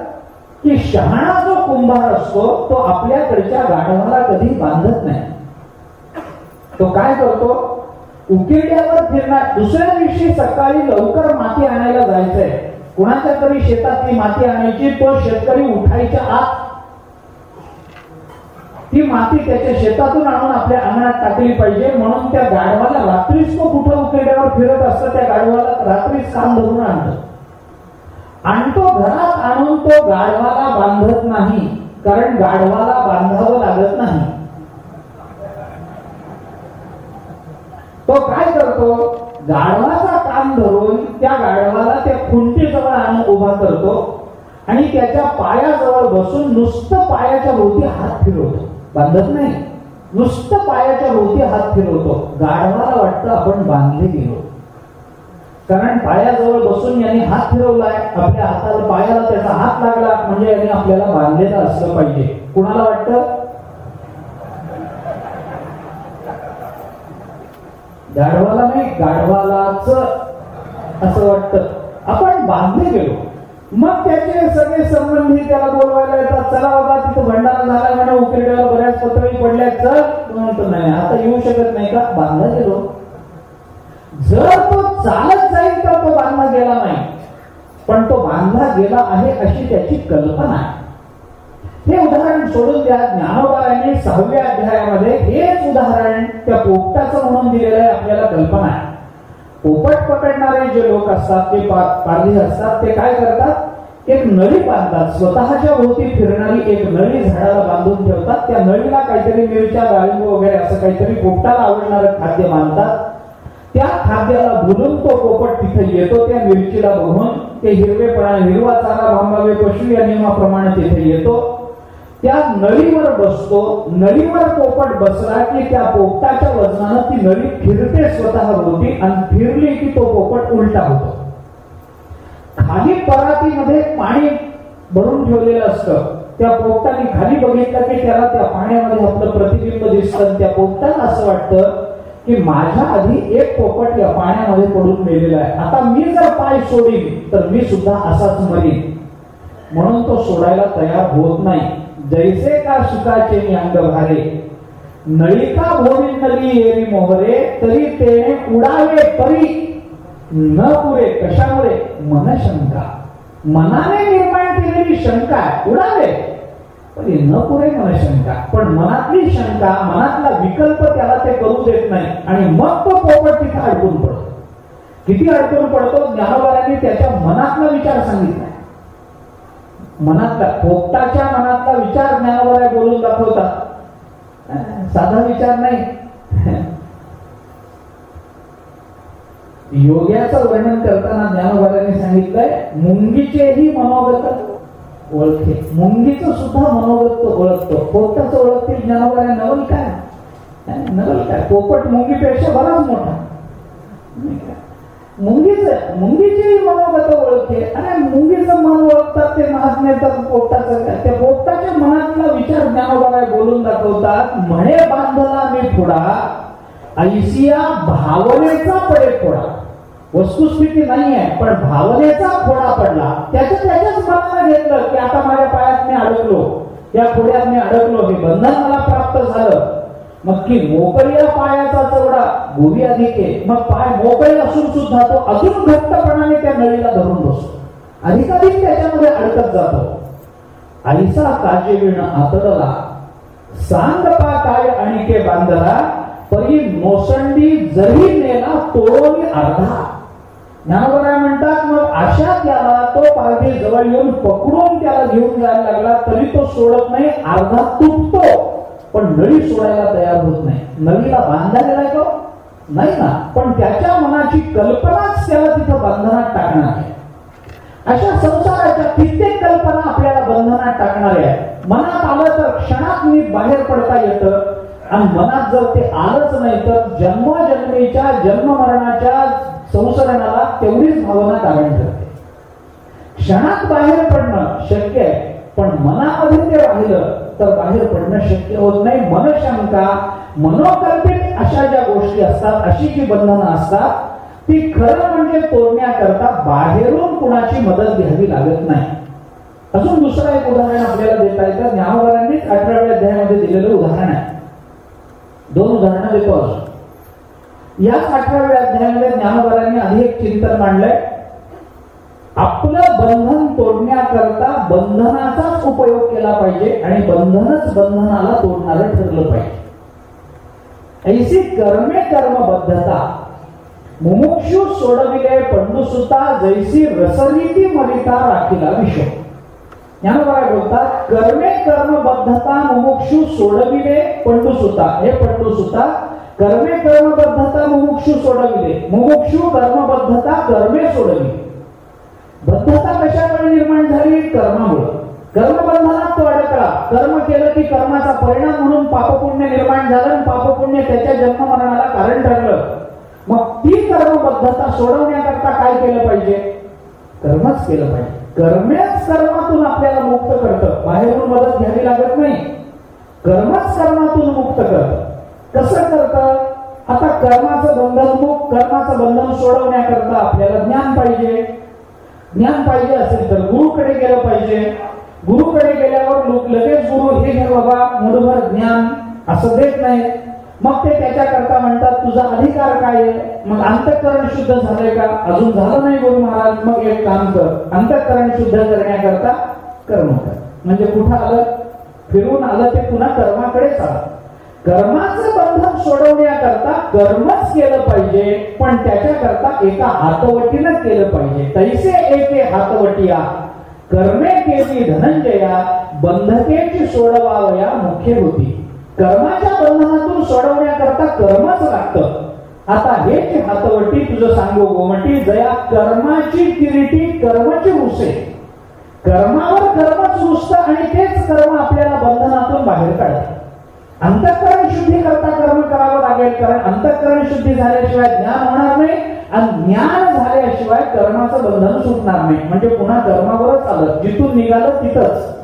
की शहाणा जो कुंभार असतो तो आपल्याकडच्या गाढवाला कधी बांधत नाही. तो काय करतो? उकिरड्यावर फिरणार. दुसऱ्या दिवशी सकाळी लवकर माती आणायला जायचंय, कुणाच्या तरी शेतात ती माती आणायची. तो शेतकरी उठायच्या आत ती माती त्याच्या शेतातून आणून आपल्या अंगणात टाकली पाहिजे. म्हणून त्या गाढवाला रात्रीच तो कुठं उकिरड्यावर फिरत असतं, त्या गाढवाला रात्रीच काम धरून आणतो घरात आणून. तो गाढवाला बांधत नाही, कारण गाढवाला बांधावं लागत नाही. तो काय करतो? गाढवाचा कान धरून त्या गाढवाला त्या खुंटीजवळ आणून उभा करतो आणि त्याच्या पायाजवळ बसून नुसतं पायाच्या भोवती हात फिरवतो. बांधत नाही, नुसतं पायाच्या भोवती हात फिरवतो. गाढवाला वाटतं आपण बांधले गेलो, कारण पायाजवळ बसून यांनी हात फिरवलाय, आपल्या हाताला पायाला त्याचा हात लागला म्हणजे यांनी आपल्याला बांधलेलं असलं पाहिजे. कुणाला वाटतं? गाढवाला नाही, गाढवालाच असं वाटतं. आपण बांधले गेलो, मग त्याचे सगळे संबंधी त्याला बोलवायला येतात. चला बाबा तिथं भंडारा झाला म्हणे, उकिरड्याला बऱ्याच पत्रही पडल्या, चल. म्हणतो नाही आता येऊ शकत नाही का, बांधला गेलो. जर तो चालत जाईल तर तो बांधला गेला नाही, पण तो बांधला गेला आहे अशी त्याची कल्पना आहे. हे उदाहरण सोडून द्या. ज्ञानोबांनी 6व्या अध्यायामध्ये हेच उदाहरण त्या पोपटाचं म्हणून दिलेलं आहे. आपल्याला कल्पना आहे, पोपट पकडणारे जे लोक असतात, ते पारधी असतात, ते काय करतात, एक नळी बांधतात. स्वतःच्या भोवती फिरणारी एक नळी झाडाला बांधून ठेवतात. त्या नळीला काहीतरी मिरच्या, डाळिंब वगैरे असं काहीतरी पोपटाला आवडणारं खाद्य बांधतात. त्या खाद्याला भुलून तो पोपट तिथे येतो. त्या मिरचीला बघून ते हिरवेपणा, हिरवा चारा भांबावे पशु या नियमाप्रमाणे तिथे येतो. त्या नळीवर बसतो. नळीवर पोपट बसला की त्या पोपटाच्या वजनानं ती नळी फिरते स्वतः भोवती, आणि फिरली की तो पोपट उलटा होतो. खाली परातीमध्ये पाणी भरून ठेवलेलं असतं. त्या पोपटाने खाली बघितलं की त्याला त्या पाण्यामध्ये आपलं प्रतिबिंब दिसतं. त्या पोपटाला असं वाटतं की माझ्या आधी एक पोपट या पाण्यामध्ये पडून मेलेला आहे, आता मी जर पाय सोडीन तर मी सुद्धा असाच मरीन. म्हणून तो सोडायला तयार होत नाही. जैसे का सुखाचे अंग भारे, नळिका भोरी नली येरी मोहरे, तरी ते उडावे परी न पुरे. कशामुळे, मनशंका. मनाने निर्माण केलेली शंका उडावे परी न पुरे मनशंका. पण मनातली शंका, मनातला विकल्प त्याला ते करू देत नाही, आणि मग तो पोपट तिथे अडकून पडतो. किती अडकून पडतो, ज्ञानोबांनी त्याच्या मनातला विचार सांगितला. मनातला, पोपटाच्या मनातला विचार ज्ञानोबा बोलून दाखवतात. साधा विचार नाही. योग्याचं वर्णन करताना ज्ञानोबांनी सांगितलंय, मुंगीचेही मनोगत ओळखे. मुंगीचं सुद्धा मनोगत ओळखतो, पोपटाचं ओळखतील ज्ञानोबाने. नवल काय, नवल काय, पोपट मुंगीपेक्षा बराच मोठा. मुंगीचे मनोगत ओळखे, आणि मुंगीचं मन ओळखतात ते महात्म्याचं पोपटाचं काय. त्या पोपटाच्या मनातला विचार ज्ञानोबा बोलून दाखवतात. म्हणे बांधला मी थोडा, ऐसिया भावनेचा पडे थोडा. वस्तुस्थिती नाहीये, पण भावनेचा फोडा पडला. त्याच्याच मनाला घेतलं की आता माझ्या पायात मी अडकलो, या खोड्यात मी अडकलो, हे बंधन मला प्राप्त झालं. मग की मोकळ्या पायाचा चवडा गोवी अधिक आहे. मग पाय मोकळे असून सुद्धा तो अजून घट्टपणाने त्या नळीला धरून बसतो, अधिकाधिक त्याच्यामध्ये अडकत जातो. आईसा काजे विण आतडला, सांग पा काय आणिके बांधला, परी मोसंडी जरी नेला तोडून अर्धा. ज्ञानोबा म्हणतात, मग अशा त्याला तो पारधी जवळ येऊन पकडून त्याला घेऊन जायला लागला, तरी तो सोडत नाही. अर्धा तुटतो, पण नळी सोडायला तयार होत नाही. नळीला बांधला गेलाय का, नाही ना, पण त्याच्या मनाची कल्पनाच त्याला तिथं बंधनात टाकणार आहे. अशा संसाराच्या कित्येक कल्पना आपल्याला बंधनात टाकणाऱ्या आहेत. मनात आलं तर क्षणात मी बाहेर पडता येतं, आणि मनात जर ते आलंच नाही तर जन्मजन्मीच्या जन्ममरणाच्या संसरणाला तेवढीच भावना कारण ठरते. क्षणात बाहेर पडणं शक्य आहे, पण मनामध्ये ते राहिलं तर बाहेर पडणं शक्य होत नाही. मनशंका, मनोकल्पित अशा ज्या गोष्टी असतात, अशी जी बंधनं असतात, ती खरं म्हणजे तोडण्याकरता बाहेरून कुणाची मदत घ्यावी लागत नाही. अजून दुसरं एक उदाहरण आपल्याला देता येतं. ज्ञानोबांनीच 18व्या अध्यायामध्ये दिलेलं उदाहरण आहे. 2 उदाहरणं देतो अजून. याच 18व्या अध्यायामध्ये ज्ञानोबांनी आधी एक चिंतन मांडलंय. आपलं बंधन तोडण्याकरता बंधनाचाच उपयोग केला पाहिजे, आणि बंधनच बंधनाला तोडणारं ठरलं पाहिजे. ऐसी कर्मे कर्मबद्धता, मुमुक्षु सोडविले पंडुसुता, जैसी रसनीती मरिता राखीला विषय. ज्ञानोबा बोलतात, कर्मे कर्मबद्धता मुमुक्षु सोडविले पंडुसुता. हे पंडुसुता, कर्मे कर्मबद्धता मुमुक्षु सोडविले. मुमुक्षु कर्मबद्धता कर्मे सोडविले. बद्धता कशामुळे निर्माण झाली, कर्मामुळे. कर्मबंधनात तो अडकला. कर्म केलं की कर्माचा परिणाम म्हणून पापपुण्य निर्माण झालं, आणि पापपुण्य त्याच्या जन्ममरणाला कारण ठरलं. मग ती कर्मबद्धता सोडवण्याकरता काय केलं पाहिजे, कर्मच केलं पाहिजे. कर्मच कर्मातून आपल्याला मुक्त करतं, बाहेरून मदत घ्यावी लागत नाही. कर्मच कर्मातून मुक्त करतं. कसं करतं, आता कर्माचं बंधन सोडवण्याकरता आपल्याला ज्ञान पाहिजे. ज्ञान पाहिजे असेल तर गुरुकडे गेलं पाहिजे. गुरुकडे गेल्यावर लगेच गुरु हे घे बाबा मुठभर ज्ञान असं देत नाही. मग ते त्याच्याकरता म्हणतात तुझा अधिकार काय आहे. मग अंतःकरण शुद्ध झालंय का, अजून झालं नाही गुरु महाराज. मग एक काम कर, अंतःकरण शुद्ध करण्याकरता कर्म कर. म्हणजे कुठं आलं, फिरून आलं ते पुन्हा कर्माकडेच आलं. कर्माचं बंधन सोडवण्याकरता कर्मच केलं पाहिजे, पण त्याच्याकरता एका हातवटीनं केलं पाहिजे. तैसे एके हातवटिया कर्मे केली धनंजया बंधकेची सोडवावया मुख्य होती. कर्माच्या बंधनातून सोडवण्याकरता कर्मच लागतं. आता हेच हातवटी तुझं सांगू गोमटी जया कर्माची किरीटी कर्मची रुसे. कर्मावर कर्मच रुसतं आणि तेच कर्म आपल्याला बंधनातून बाहेर काढतं. अंतःकरण शुद्धी करता कर्म करावं लागेल, कारण अंतःकरण शुद्धी झाल्याशिवाय ज्ञान होणार नाही आणि ज्ञान झाल्याशिवाय कर्माचं बंधन सुटणार नाही. म्हणजे पुन्हा कर्मावरच आलं, जिथून निघालं तिथंच.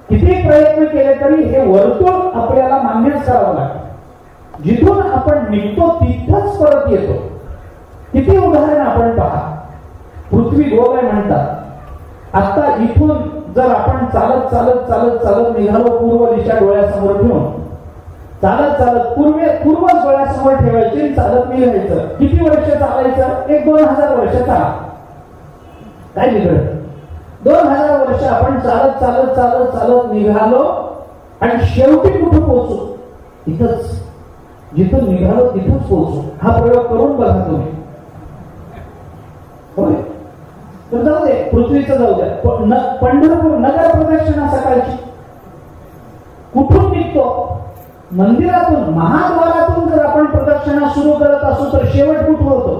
किती प्रयत्न केले तरी हे वर्तुळ आपल्याला मान्यच करावं लागतं. जिथून आपण निघतो तिथंच परत येतो. किती उदाहरण आपण पहा. पृथ्वी गोल आहे म्हणतात. आता इथून जर आपण चालत चालत चालत चालत निघालो पूर्व दिशा डोळ्यासमोर ठेवून, चालत चालत पूर्वच डोळ्यासमोर ठेवायची, चालत निघायचं. किती वर्ष चालायचं, 1-2000 वर्ष चाला, काय बिघडत. 2000 वर्ष आपण चालत चालत चालत चालत निघालो आणि शेवटी कुठं पोहोचू, इथंच. जिथून निघालो तिथंच पोहोचू. हा प्रयोग करून बघा तुम्ही. होय, तर जाऊ दे, पृथ्वीचं जाऊ द्या. पंढरपूर नगर प्रदक्षिणा सकाळची कुठून निघतो, मंदिरातून महाद्वारातून जर आपण प्रदक्षिणा सुरू करत असू तर शेवट कुठं होतो,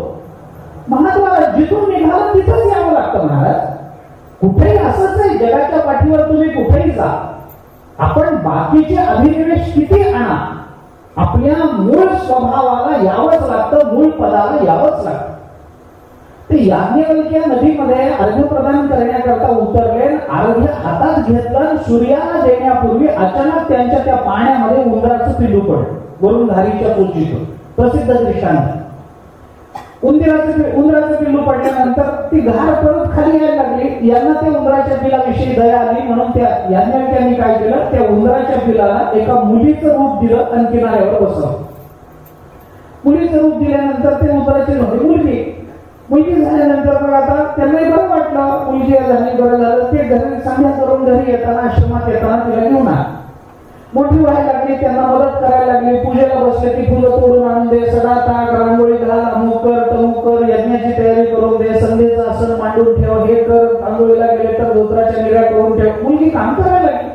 महाद्वारात. जिथून निघालं तिथंच यावं लागतं महाराज. कुठेही असंच आहे, जगाच्या पाठीवर तुम्ही कुठेही जा, आपण बाकीचे अभिनिवेश किती आणा, आपल्या मूळ स्वभावाला यावंच लागतं, मूळ पदाला यावंच लागतं. ते याज्ञवल्क्य नदीमध्ये अर्घ्य प्रदान करण्याकरता उतरले, अर्घ्य हातात घेतलं, सूर्याला देण्यापूर्वी अचानक त्यांच्या त्या पाण्यामध्ये उंदराचं पिल्लू पडलं, वरून धारीच्या पोचीतून. प्रसिद्ध दृष्टांत. उंदराचं पिल्लू पडल्यानंतर ती घार परत खाली यायला लागली. यांना त्या उंदराच्या पिलाविषयी दया आली म्हणून त्या याज्ञवल्क्यांनी काय केलं, त्या उंदराच्या पिलाला एका मुलीचं रूप दिलं आणि किनाऱ्यावर बसवलं. मुलीचं रूप दिल्यानंतर ते उंदराची मुलगी झाल्यानंतर मग आता त्यांनाही बरं वाटलं, मुलगी झाली, बरं झालं. ते घरी संध्या करून घरी येताना, आश्रमात येताना तिला घेऊन आला. मोठी व्हायला लागली, त्यांना मदत करायला लागली. पूजेला बसले की फुलं तोडून आणून दे, सडा टाक, रांगोळी घाल, अमुक कर तमुक कर, यज्ञाची तयारी करून दे, संध्येचं आसन मांडून ठेव, हे कर, आंघोळीला गेले तर धोत्राच्या निऱ्या करून ठेव. मुलगी काम करायला लागली.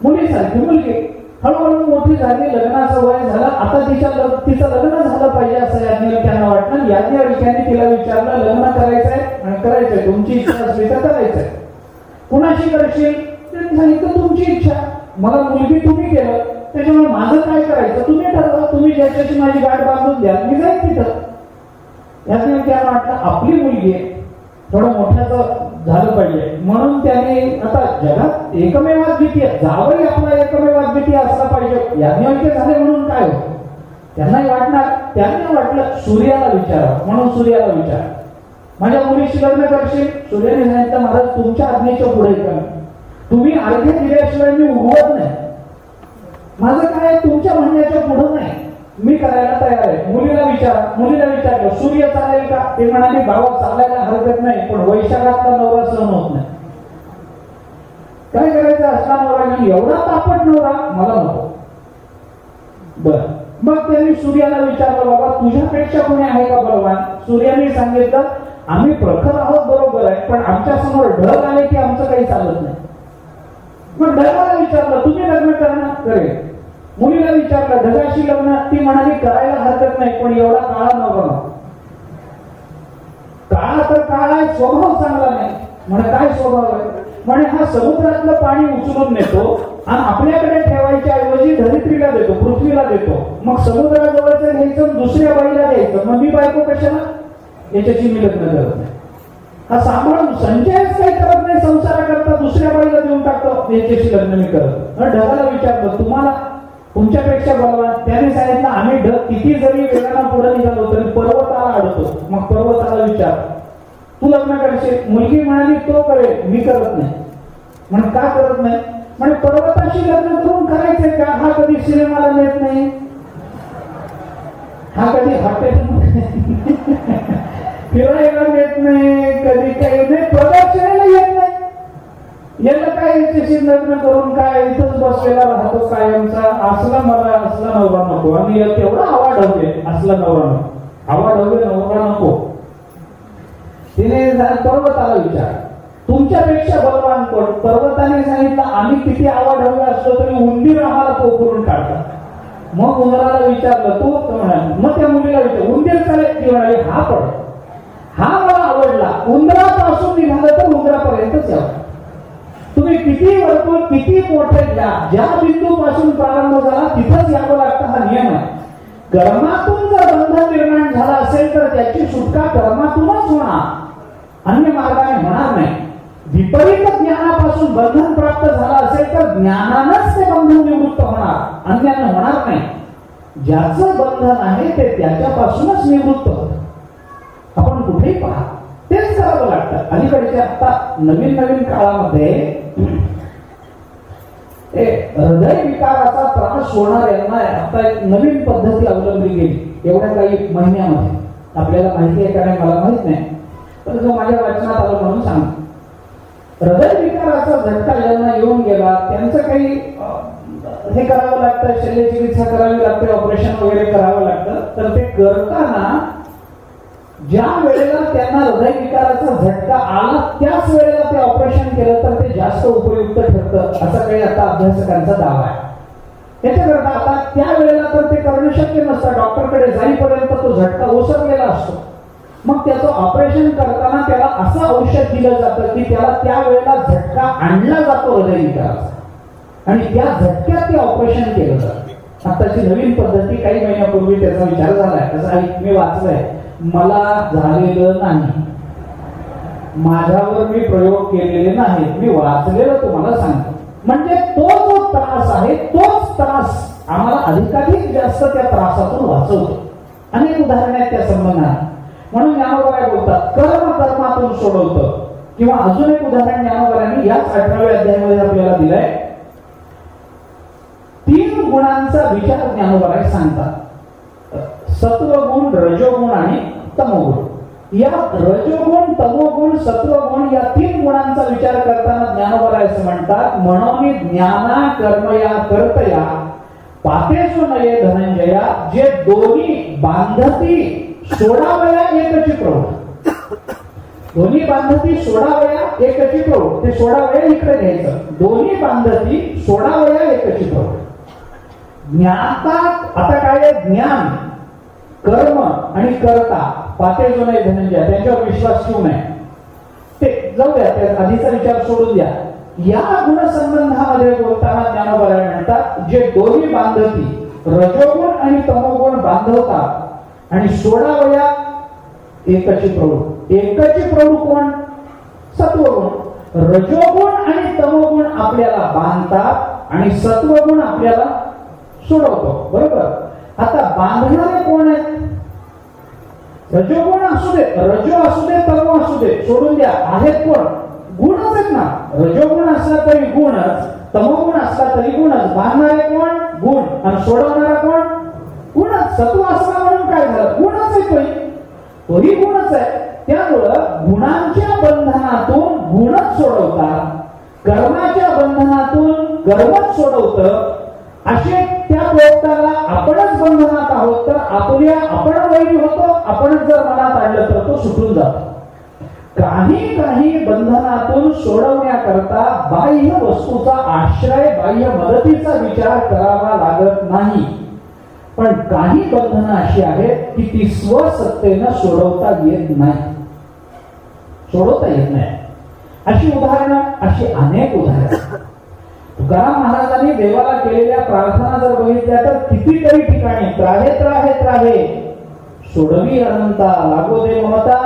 मुलीसारखी मुलगी हळूहळू मोठी झाली, लग्नाचं वय झालं. आता तिचं लग्न झालं पाहिजे असं याज्ञवल्क्यांना वाटलं. याज्ञवल्क्यांनी तिला विचारलं, लग्न करायचंय? करायचंय. तुमची इच्छा असली तर करायचंय. कुणाशी करशील? त्यांनी सांगितलं तुमची इच्छा. मला मुलगी तुम्ही केलं, त्याच्यामुळे माझं काय करायचं तुम्ही ठरवा. तुम्ही ज्याच्याशी माझी गाठ बांधून द्या, मी जाईल तिथं. याज्ञवल्क्यांना वाटलं आपली मुलगी आहे, थोडं मोठ्याचं झालं पाहिजे म्हणून त्याने आता जगात एकमेवाद्वितीय जावई आपला एकमेवाद्वितीय असला पाहिजे. याज्ञवल्क्य झाले म्हणून काय होतं, त्यांनाही वाटणार. त्यांना वाटलं सूर्याला विचारावं म्हणून सूर्याला विचार, माझ्या मुलीशी लग्न करशील? सूर्याने सांगितलं महाराज तुमच्या आज्ञेच्या पुढे का, तुम्ही अर्घ्य दिल्याशिवाय मी उगवत नाही. माझं काय तुमच्या म्हणण्याच्या पुढं नाही, मी करायला तयार आहे. मुलीला विचारलं सूर्य चालेल का? ते म्हणाले बाबा चालायला हरकत नाही, पण वैशाखातला नवरा सहन होत नाही. काय करायचं असला नवरा, एवढा तापट नवरा मला नको. बर, मग त्यांनी सूर्याला विचारलं बाबा तुझ्यापेक्षा कोणी आहे का बलवान? सूर्याने सांगितलं आम्ही प्रखर आहोत बरोबर आहे, पण आमच्या समोर ढग आले की आमचं काही चालत नाही. मग ढगाला विचारलं तुम्ही लग्न करणार? करेल. मुलीला विचारलं ढगाशी लग्न? ती म्हणाली करायला हरकत नाही, पण एवढा काळा नको. काळा तर काळा, स्वभाव चांगला नाही. म्हणे काय स्वभाव आहे? म्हणे हा समुद्रातलं पाणी उचलून नेतो आणि आपल्याकडे ठेवायच्या ऐवजी धरित्रीला देतो, पृथ्वीला देतो. मग समुद्राजवळचं घ्यायचं दुसऱ्या बाईला द्यायचं. मग मी बायको कशाला? याच्याशी मी लग्न करत नाही. हा सांभाळून संचयच काही करत नाही, संसारा करता दुसऱ्या बाईला देऊन टाकतो, याच्याशी लग्न मी करत. ढगाला विचारलं तुम्हाला? तुमच्यापेक्षा बलवान. त्याने सांगितलं आम्ही ढग किती जरी वेगानं पुढे निघालो तरी पर्वताला अडतो. मग पर्वताला विचार, तू लग्न करशील? मुलगी म्हणाली तो करेल, मी करत नाही. म्हणून का करत नाही? म्हणजे पर्वताशी लग्न करून करायचंय का? हा कधी सिनेमाला नेत नाही, हा कधी हॉटेल फिरायला नेत नाही, कधी काही नाही, प्रदर्शनाला येत नाही. याला काय याच्याशी लग्न करून काय इथंच बसलेला राहतो कायमचा. असला मला असला नवरा नको, आणि तेवढा आवाज हवे असला नवरा नको, आवाज हवे नवरा नको. तिने पर्वताला विचार, तुमच्यापेक्षा बलवान कोण? पर्वताने सांगितलं आम्ही किती आवाज हवे असलो तरी उंदीर आम्हाला पोखरून काढतात. मग उंदराला विचारलं तू म्हणाल. मग त्या मुलीला विचार, उंदीर चालेल? ती म्हणाली हा पड, हा मला आवडला. उंदरापासून निघालं तर उंदरापर्यंतच यावं. तुम्ही किती वर्तुळ किती मोठे घ्या, ज्या बिंदूपासून प्रारंभ झाला तिथंच यावं लागतं, हा नियम आहे. कर्मातून जर बंधन निर्माण झाला असेल तर त्याची सुटका कर्मातूनच होणार, अन्य मार्गाने होणार नाही. विपरीत ज्ञानापासून बंधन प्राप्त झाला असेल तर ज्ञानानंच ते बंधन निवृत्त होणार, अन्याने होणार नाही. ज्याचं बंधन आहे ते त्याच्यापासूनच निवृत्त होतं. आपण कुठेही पहा तेच करावं लागतं. अलीकडच्या आता नवीन काळामध्ये हृदय विकाराचा त्रास होणाऱ्यांना आता एक नवीन पद्धती अवलंबली गेली एवढ्या काही महिन्यामध्ये. आपल्याला माहिती आहे का नाही मला माहित नाही, पण जो माझ्या वाचनात आलं म्हणून सांगतो. हृदय विकाराचा झटका ज्यांना येऊन गेला त्यांचं काही हे करावं लागतं, शल्यचिकित्सा करावी लागते, ऑपरेशन वगैरे करावं लागतं. तर ते करताना ज्या वेळेला त्यांना हृदयविकाराचा झटका आला त्याच वेळेला ते ऑपरेशन केलं तर ते जास्त उपयुक्त ठरतं, असा काही आता अभ्यासकांचा दावा आहे. त्याच्याकरता आता त्या वेळेला तर ते करणं शक्य नसतं. डॉक्टरकडे जाईपर्यंत तो झटका ओसरलेला असतो. मग त्याचं ऑपरेशन करताना त्याला असं औषध दिलं जातं की त्याला त्या वेळेला झटका आणला जातो हृदयविकाराचा, आणि त्या झटक्यात ते ऑपरेशन केलं जातं. आताची नवीन पद्धती, काही महिन्यापूर्वी त्याचा विचार झालाय, तसं मी वाचलंय, मला झालेलं नाही, माझ्यावर मी प्रयोग केलेले नाही, मी वाचलेलं तुम्हाला सांगतो. म्हणजे तो जो त्रास आहे तोच त्रास आम्हाला अधिकाधिक जास्त त्या त्रासातून वाचवतो. अनेक उदाहरणे आहेत त्या संबंधात. म्हणून ज्ञानोबा काय बोलतात, कर्म कर्मातून सोडवतं. किंवा अजून एक उदाहरण ज्ञानोबांनी याच 18व्या अध्यायामध्ये आपल्याला दिलंय. 3 गुणांचा विचार ज्ञानोबा सांगतात, सत्वगुण, रजोगुण आणि तमोगुण. या रजोगुण, तमोगुण, सत्वगुण या 3 गुणांचा विचार करताना ज्ञानोबा असं म्हणतात, म्हणून ज्ञाना कर्मया कर्तया पातेषु नये धनंजया, जे दोन्ही बांधती सोडावया एकची प्रवृत्ती. दोन्ही बांधती सोडावया एकची प्रवृत्ती. ते सोडावया इकडे घ्यायचं, दोन्ही बांधती सोडावया एकची प्रवृत्ती. ज्ञाता आता काय, ज्ञान, कर्म आणि कर्ता पातेषु नये धनंजया, त्यांच्यावर विश्वास ठेवू नये. ते जाऊ द्या, त्या आधीचा विचार सोडून द्या. या गुणसंबंधामध्ये बोलताना ज्ञानोबा म्हणतात, जे दोन्ही बांधती रजोगुण आणि तमोगुण बांधवतात आणि सोडावया एकची प्रवृत्ती. एकची प्रवृत्ती कोण? सत्वगुण. रजोगुण आणि तमोगुण आपल्याला बांधतात आणि सत्वगुण आपल्याला सोडवतो. बरोबर. आता बांधणारे कोण आहेत? रजोगुण असू दे, रजो असू दे, तमो असू दे, सोडून द्या. आहेत कोण? गुणच आहेत ना. रजोगुण असला तरी गुणच, तमोगुण असला तरी गुणच. बांधणारे कोण? गुण. आणि सोडवणारा कोण? गुणच. सत्व असला म्हणून काय झालं? गुणच आहे, तोही गुणच आहे. त्यामुळं गुणांच्या बंधनातून गुणच सोडवतात, कर्माच्या बंधनातून कर्मच सोडवतं. असे त्या बोलताना आपणच बंधनात आहोत तर आपण वैरी होतो. आपणच जर मनात आणलं तर तो सुटून जातो. काही बंधनातून सोडवण्याकरता बाह्य वस्तूचा आश्रय, बाह्य मदतीचा विचार करावा लागत नाही. पण काही बंधनं अशी आहेत की ती स्वसत्तेनं सोडवता येत नाही. अशी उदाहरणं, अशी अनेक उदाहरणं. तुकाराम महाराजांनी देवाला केलेल्या प्रार्थना जर बघितल्या तर कितीतरी ठिकाणी त्राहे त्राहे त्राहे सोडवी अनंता, लागो दे ममता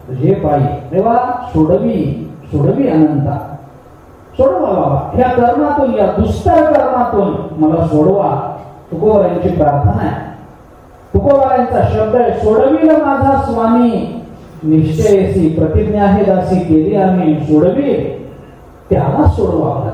तुझे पायी. देवा सोडवी सोडवी अनंता, सोडवा बाबा, ह्या कर्मातून, या दुस्तर कर्मातून मला सोडवा. तुकोबारायांची प्रार्थना आहे. तुकोबारायांचा शब्द आहे, सोडविल माझा स्वामी निश्चयसी, प्रतिज्ञा आहे दासी केली आम्ही, सोडवी त्याला सोडवा.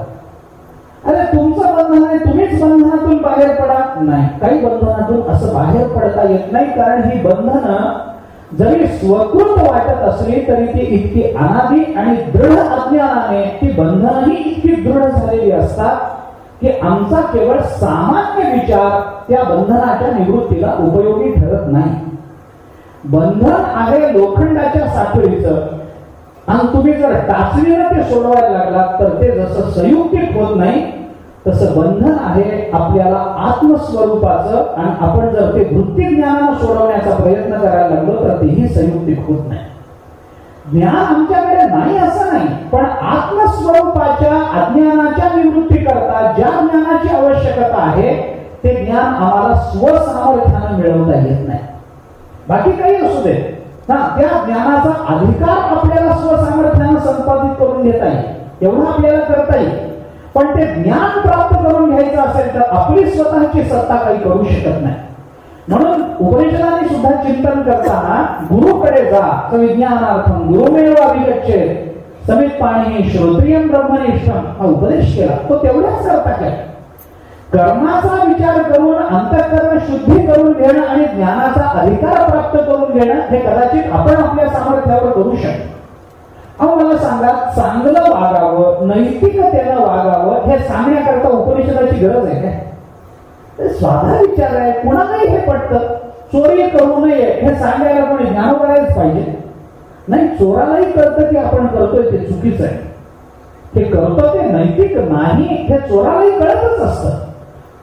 अरे तुमचं बंधन आहे, तुम्हीच बंधनातून बाहेर पडा. नाही, काही बंधनातून असं बाहेर पडता येत नाही, कारण ही बंधनं जरी स्वकृत वाटत असली तरी ती इतकी अनादी आणि दृढ अज्ञानाने ती बंधनही इतकी दृढ झालेली असतात की आमचा केवळ सामान्य विचार त्या बंधनाच्या निवृत्तीला उपयोगी ठरत नाही. बंधन आहे लोखंडाच्या साखळीचं, आणि तुम्ही जर टाचणीनं ते सोडवायला लागलात तर ते जसं संयुक्तिक होत नाही, तसं बंधन आहे आपल्याला आत्मस्वरूपाचं, आणि आपण जर ते वृत्ती ज्ञानानं सोडवण्याचा प्रयत्न करायला लागलो तर तेही संयुक्तिक होत नाही. ज्ञान आमच्याकडे नाही असं नाही, पण आत्मस्वरूपाच्या अज्ञानाच्या निवृत्ती करता ज्या ज्ञानाची आवश्यकता आहे ते ज्ञान आम्हाला स्वसामर्थ्यानं मिळवता येत नाही. बाकी काही असू दे, त्या ज्ञानाचा अधिकार आपल्याला स्वसामर्थ्यानं संपादित करून घेता येईल, एवढं आपल्याला करता येईल. पण ते ज्ञान प्राप्त करून घ्यायचं असेल तर आपली स्वतःची सत्ता काही करू शकत नाही. म्हणून उपनिषदांनी सुद्धा चिंतन करताना गुरुकडे जा, विज्ञानार्थम गुरुमेव अभिगच्छेत, समित पाणी श्रोत्रियम ब्रह्मनिष्ठम हा उपदेश केला. तो तेवढाच करता काय, कर्माचा विचार करून अंतःकरण शुद्धी करून घेणं आणि ज्ञानाचा अधिकार प्राप्त करून घेणं हे कदाचित आपण आपल्या सामर्थ्यावर करू शकतो. अहो मला सांगा, चांगलं वागावं, नैतिकतेनं वागावं हे सांगण्याकरता उपनिषदाची गरज आहे काय? साधा विचार आहे, कुणालाही हे पटतं. चोरी करू नये हे सांगायला कोणी ज्ञानोदयच पाहिजे नाही. चोरालाही कळतं की आपण करतोय ते चुकीचं आहे, हे करतो ते नैतिक नाही हे चोरालाही कळतच असतं.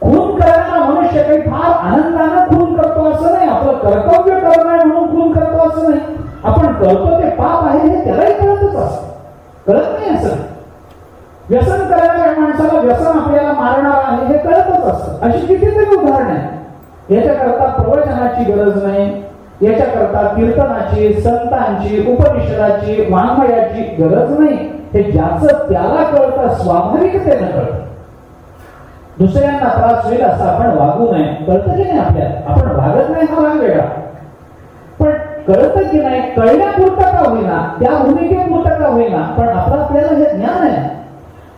खून करणारा मनुष्य काही फार आनंदानं खून करतो असं नाही, आपलं कर्तव्य करणं म्हणून खून करतो असं नाही, आपण करतो ते पाप आहे हे त्यालाही कळतच असतं. कळत नाही असं. व्यसन करणाऱ्या माणसाला व्यसन आपल्याला मारणार आहे हे कळतच असतं. अशी कितीतरी उदाहरणं आहेत. याच्याकरता प्रवचनाची गरज नाही, याच्याकरता कीर्तनाची, संतांची, उपनिषदाची, वाङ्मयाची गरज नाही. हे ज्याचं त्याला कळतं, स्वाभाविकतेनं कळतं. दुसऱ्यांना त्रास होईल असं आपण वागू नये, कळतं की नाही आपल्याला, आपण वागत नाही हा भाग वेगळा, पण कळतं की नाही, कळण्यापुरतं का होईना, त्या भूमिकेपुरतं का होईना, पण आपल्याला हे ज्ञान आहे.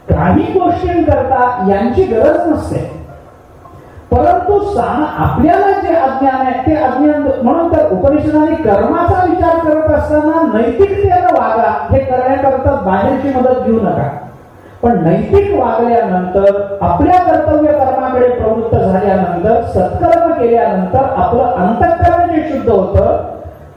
काही गोष्टींकरता यांची गरज नसते, परंतु आपल्याला जे अज्ञान आहे ते अज्ञान. म्हणून तर उपनिषदांनी कर्माचा विचार करत असताना नैतिकतेनं वागा हे करण्याकरता बाहेरची मदत घेऊ नका. पण नैतिक वागल्यानंतर, आपल्या कर्तव्य कर्माकडे प्रवृत्त झाल्यानंतर, सत्कर्म केल्यानंतर आपलं अंतःकरण जे शुद्ध होतं,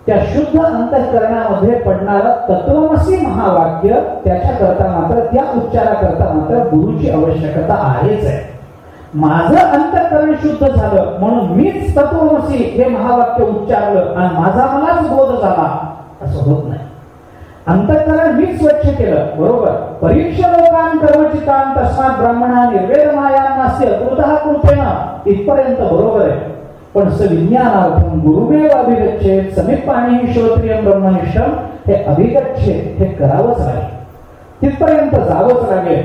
त्या शुद्ध अंतःकरणामध्ये पडणारं तत्वमसी महावाक्य, त्याच्याकरता मात्र, त्या उच्चाराकरता मात्र गुरुची आवश्यकता आहेच आहे. माझं अंतःकरण शुद्ध झालं म्हणून मीच तत्वमसी हे महावाक्य उच्चारलं आणि माझा मलाच बोध झाला असं होत नाही. अंतःकरण मीच स्वच्छ केलं, बरोबर. परीक्षा लोकान कर्मचितान तस्मात् ब्राह्मणा निर्वेद मायानास्य कृतः कृतेन इथपर्यंत बरोबर आहे. पण सविज्ञानार्थम गुरुमेव अभिगच्छेत, समित पाणी श्रोत्रियम ब्रह्मनिष्ठम हे अभिगच्छेत हे करावंच लागेल, तिथपर्यंत जावंच लागेल.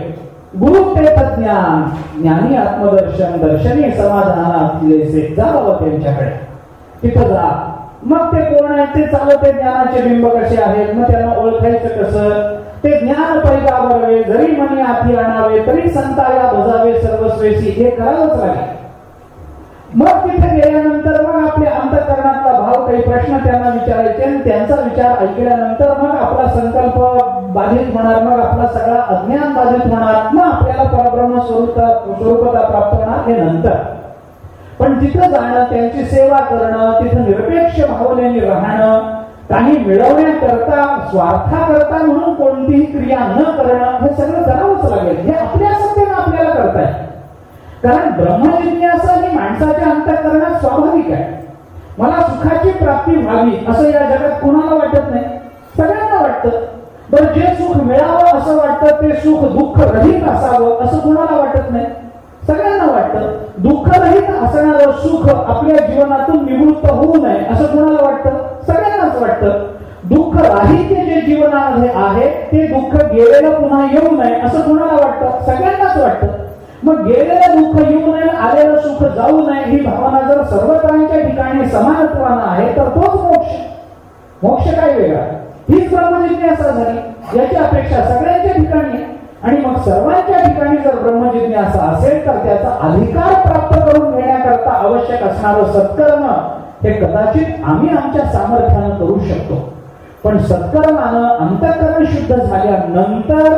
गुरु ते ज्ञान, ज्ञानी आत्मदर्शन, दर्शनी समाधानात जावं त्यांच्याकडे, तिथं जा. मग ते कोण आहे ते चालत, ते ज्ञानाचे बिंब कसे आहेत, मग त्यांना ओळखायचं कसं, ते ज्ञान पैगावरवे, जरी मनी आधी आणावे तरी संताया भजावे सर्वस्वेशी, हे करावंच लागेल. मग तिथे गेल्यानंतर मग आपल्या अंतःकरणातला भाव, काही प्रश्न त्यांना विचारायचे आणि त्यांचा विचार ऐकल्यानंतर मग आपला संकल्प बाधित होणार, मग आपला सगळा अज्ञान बाधित होणार, मग आपल्याला परब्रह्म स्वरूपता प्राप्त होणार हे नंतर. पण तिथं जाणं, त्यांची सेवा करणं, तिथं निरपेक्ष भावनेने राहणं, काही मिळवण्याकरता, स्वार्थाकरता म्हणून कोणतीही क्रिया न करणं, हे सगळं करावंच लागेल. हे आपल्या सत्तेनं आपल्याला करता येईल, कारण ब्रह्मजिज्ञासा ही माणसाच्या अंतःकरणात स्वाभाविक आहे. मला सुखाची प्राप्ती व्हावी असं या जगात कुणाला वाटत नाही, सगळ्यांना वाटतं. बरं, जे सुख मिळावं असं वाटतं ते सुख दुःख रहित असावं असं कुणाला वाटत नाही, सगळ्यांना वाटतं. दुःख रहित असणारं सुख आपल्या जीवनातून निवृत्त होऊ नये असं कुणाला वाटतं, सगळ्यांनाच वाटतं. दुःख राहित्य जे जीवनामध्ये आहे ते दुःख गेलेलं पुन्हा येऊ नये असं कुणाला वाटतं? सगळ्यांनाच वाटतं. मग गेलेलं दुःख येऊ नये, आलेलं सुख जाऊ नये ही भावना जर सर्वत्रांच्या ठिकाणी समानत्वानं आहे तर तोच मोक्ष. मोक्ष काय वेगळा? हीच ब्रह्मजिज्ञासा झाली. याची अपेक्षा सगळ्यांच्या ठिकाणी आहे. आणि मग सर्वांच्या ठिकाणी जर ब्रह्मजिज्ञासा असेल तर त्याचा अधिकार प्राप्त करून घेण्याकरता आवश्यक असणारं सत्कर्म हे कदाचित आम्ही आमच्या सामर्थ्यानं करू शकतो. पण सत्कर्मानं अंतःकरण शुद्ध झाल्यानंतर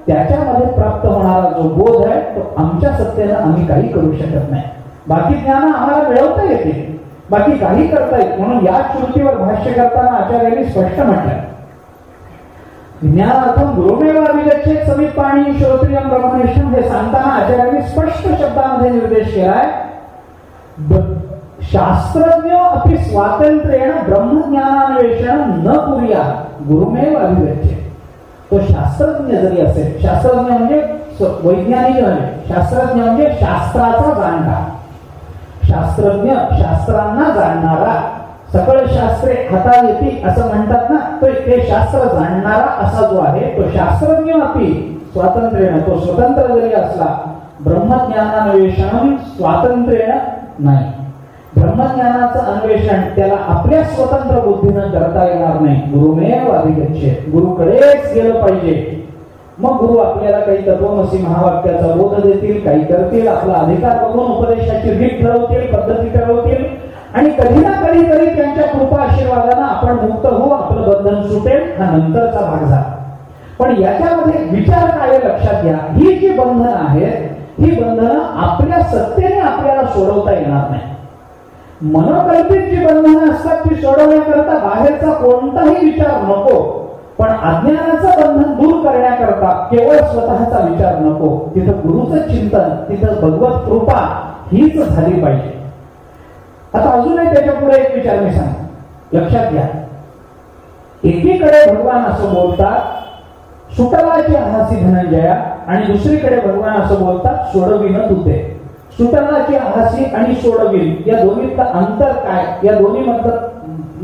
त्याच्यामध्ये प्राप्त होणारा जो बोध आहे तो आमच्या सत्तेनं आम्ही काही करू शकत नाही. बाकी ज्ञान आम्हाला मिळवता येते, बाकी काही करता येत. म्हणून या श्रुतीवर भाष्य करताना आचार्यांनी स्पष्ट म्हटलं, ज्ञानार्थम गुरुमेवाभिगच्छेत समीपाणी श्रोत्रियम ब्रह्मनिष्ठम हे सांगताना आचार्यांनी स्पष्ट शब्दामध्ये निर्देश केलाय, शास्त्रज्ञ अपि स्वातंत्र्येण ब्रह्मज्ञानान्वेषण न कुर्या गुरुमेव अभिगच्छेत. तो शास्त्रज्ञ जरी असेल, शास्त्रज्ञ म्हणजे वैज्ञानिक नव्हे, शास्त्रज्ञ म्हणजे शास्त्राचा जाणता, शास्त्रज्ञ शास्त्रांना जाणणारा, सकळ शास्त्रे हाता येतील असं म्हणतात ना, तो ते शास्त्र जाणणारा असा जो आहे तो शास्त्रज्ञ अपि स्वातंत्र्येण, तो स्वतंत्र जरी असला, ब्रह्मज्ञानान्वेषण स्वातंत्र्येण नाही. ब्रह्मज्ञानाचं अन्वेषण त्याला आपल्या स्वतंत्र बुद्धीनं करता येणार नाही. गुरुमेव अधिगच्छेत, गुरुकडेच गेलं पाहिजे. मग गुरु आपल्याला काही तत्वमसी महावाक्याचा बोध देतील, काही करतील, आपला अधिकार बघून उपदेशाची रीत ठरवतील, पद्धती ठरवतील आणि कधी ना कधीतरी त्यांच्या कृपा आशीर्वादानं आपण मुक्त होऊ, आपलं बंधन सुटेल. हा नंतरचा भाग झाला. पण याच्यामध्ये विचार काय लक्षात घ्या, ही जी बंधनं आहेत ही बंधनं आपल्या सत्तेने आपल्याला सोडवता येणार नाही. मनोकल्पित जी बंधनं असतात ती सोडवण्याकरता बाहेरचा कोणताही विचार नको. पण अज्ञानाचं बंधन दूर करण्याकरता केवळ स्वतःचा विचार नको. तिथं गुरुचं चिंतन, तिथं भगवत कृपा हीच झाली पाहिजे. आता अजूनही त्याच्या पुढे एक विचार मी सांग, लक्षात घ्या. एकीकडे भगवान असं बोलतात सुटलाची हासी धनंजया आणि दुसरीकडे भगवान असं बोलतात सोडविन तुते. सुटलाची हासी आणि सोडविन या दोन्हीतलं अंतर काय? या दोन्ही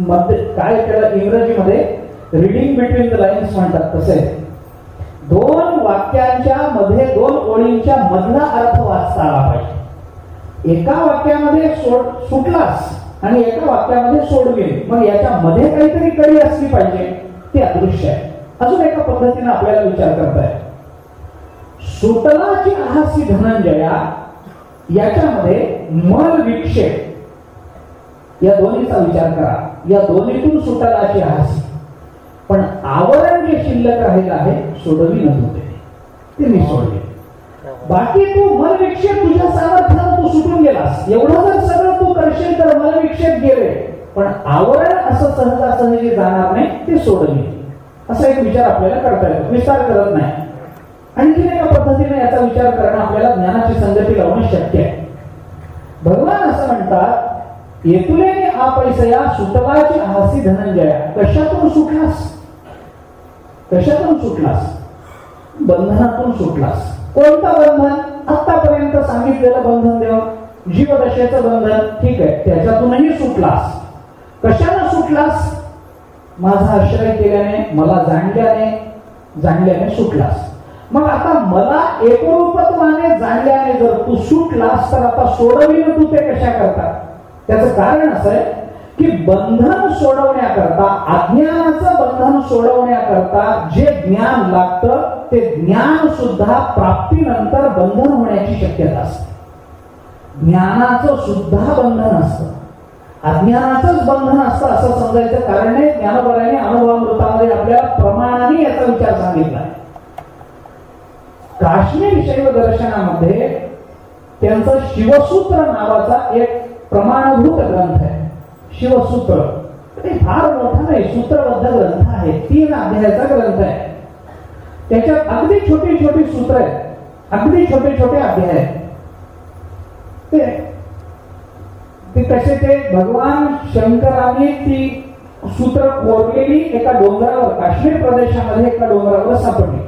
मध्ये काय त्याला इंग्रजीमध्ये रीडिंग बिटवीन द लाईन्स म्हणतात. तसे दोन वाक्यांच्या मध्ये दोन ओळींच्या मधला अर्थ वाचता आला पाहिजे. एका वाक्यामध्ये सुटलास आणि एका वाक्यामध्ये सोडविन, मग याच्या मध्ये काहीतरी कडी असली पाहिजे, ते अदृश्य आहे. अजून एका पद्धतीने आपल्याला विचार करता येईल. सुटलाची हासी धनंजया याच्यामध्ये मल विक्षेप या दोन्हीचा विचार करा. या दोन्हीतून सुटलाची हासी, पण आवरण जे शिल्लक राहिलं आहे सोडवी नव्हते ते मी सोडले. बाकी तू मल विक्षेप तुझ्या सामर्थ्यानं तू सुटून गेलास, एवढं जर सगळं तू करशील तर मल विक्षेप गेले, पण आवरण असं सहजासहजी जाणार नाही, ते सोडली. असा एक विचार आपल्याला करता येतो, विस्तार करत नाही. आणखी एका पद्धतीने याचा विचार करणं आपल्याला ज्ञानाची संगती लावणं शक्य आहे. भगवान असं म्हणतात, येतुले आपैसया सुटलाची हासी धनंजया. कशातून सुटलास? कशातून सुटलास? बंधनातून सुटलास. कोणतं बंधन? आतापर्यंत सांगितलेलं बंधन देव, जीवदशेचं बंधन, ठीक आहे, त्याच्यातूनही सुटलास. कशानं सुटलास? माझा आश्रय केल्याने, मला जाणल्याने सुटलास. मग आता मला एकरूपत्वाने जाणल्याने जर तू सुटलास तर आता सोडविन तू ते कशा करता? त्याचं कारण असं आहे की बंधन सोडवण्याकरता, अज्ञानाचं बंधन सोडवण्याकरता जे ज्ञान लागतं ते ज्ञान सुद्धा प्राप्तीनंतर बंधन होण्याची शक्यता असते. ज्ञानाचं सुद्धा बंधन असतं, अज्ञानाचंच बंधन असतं असं समजायचं कारण नाही. ज्ञानोबराने अनुभवामृतामध्ये आपल्याला प्रमाणाने याचा विचार सांगितला. काश्मीर शैव दर्शनामध्ये त्यांचं शिवसूत्र नावाचा एक प्रमाणभूत ग्रंथ आहे. शिवसूत्र ते फार मोठा नाही, सूत्रबद्ध ग्रंथ आहे, 3 अध्यायाचा ग्रंथ आहे. त्याच्यात अगदी छोटी छोटी सूत्र आहेत, अगदी छोटे छोटे अध्याय आहेत. ते कसे, ते भगवान शंकराने ती सूत्र कोरलेली एका डोंगरावर, काश्मीर प्रदेशामध्ये एका डोंगरावर सापडली.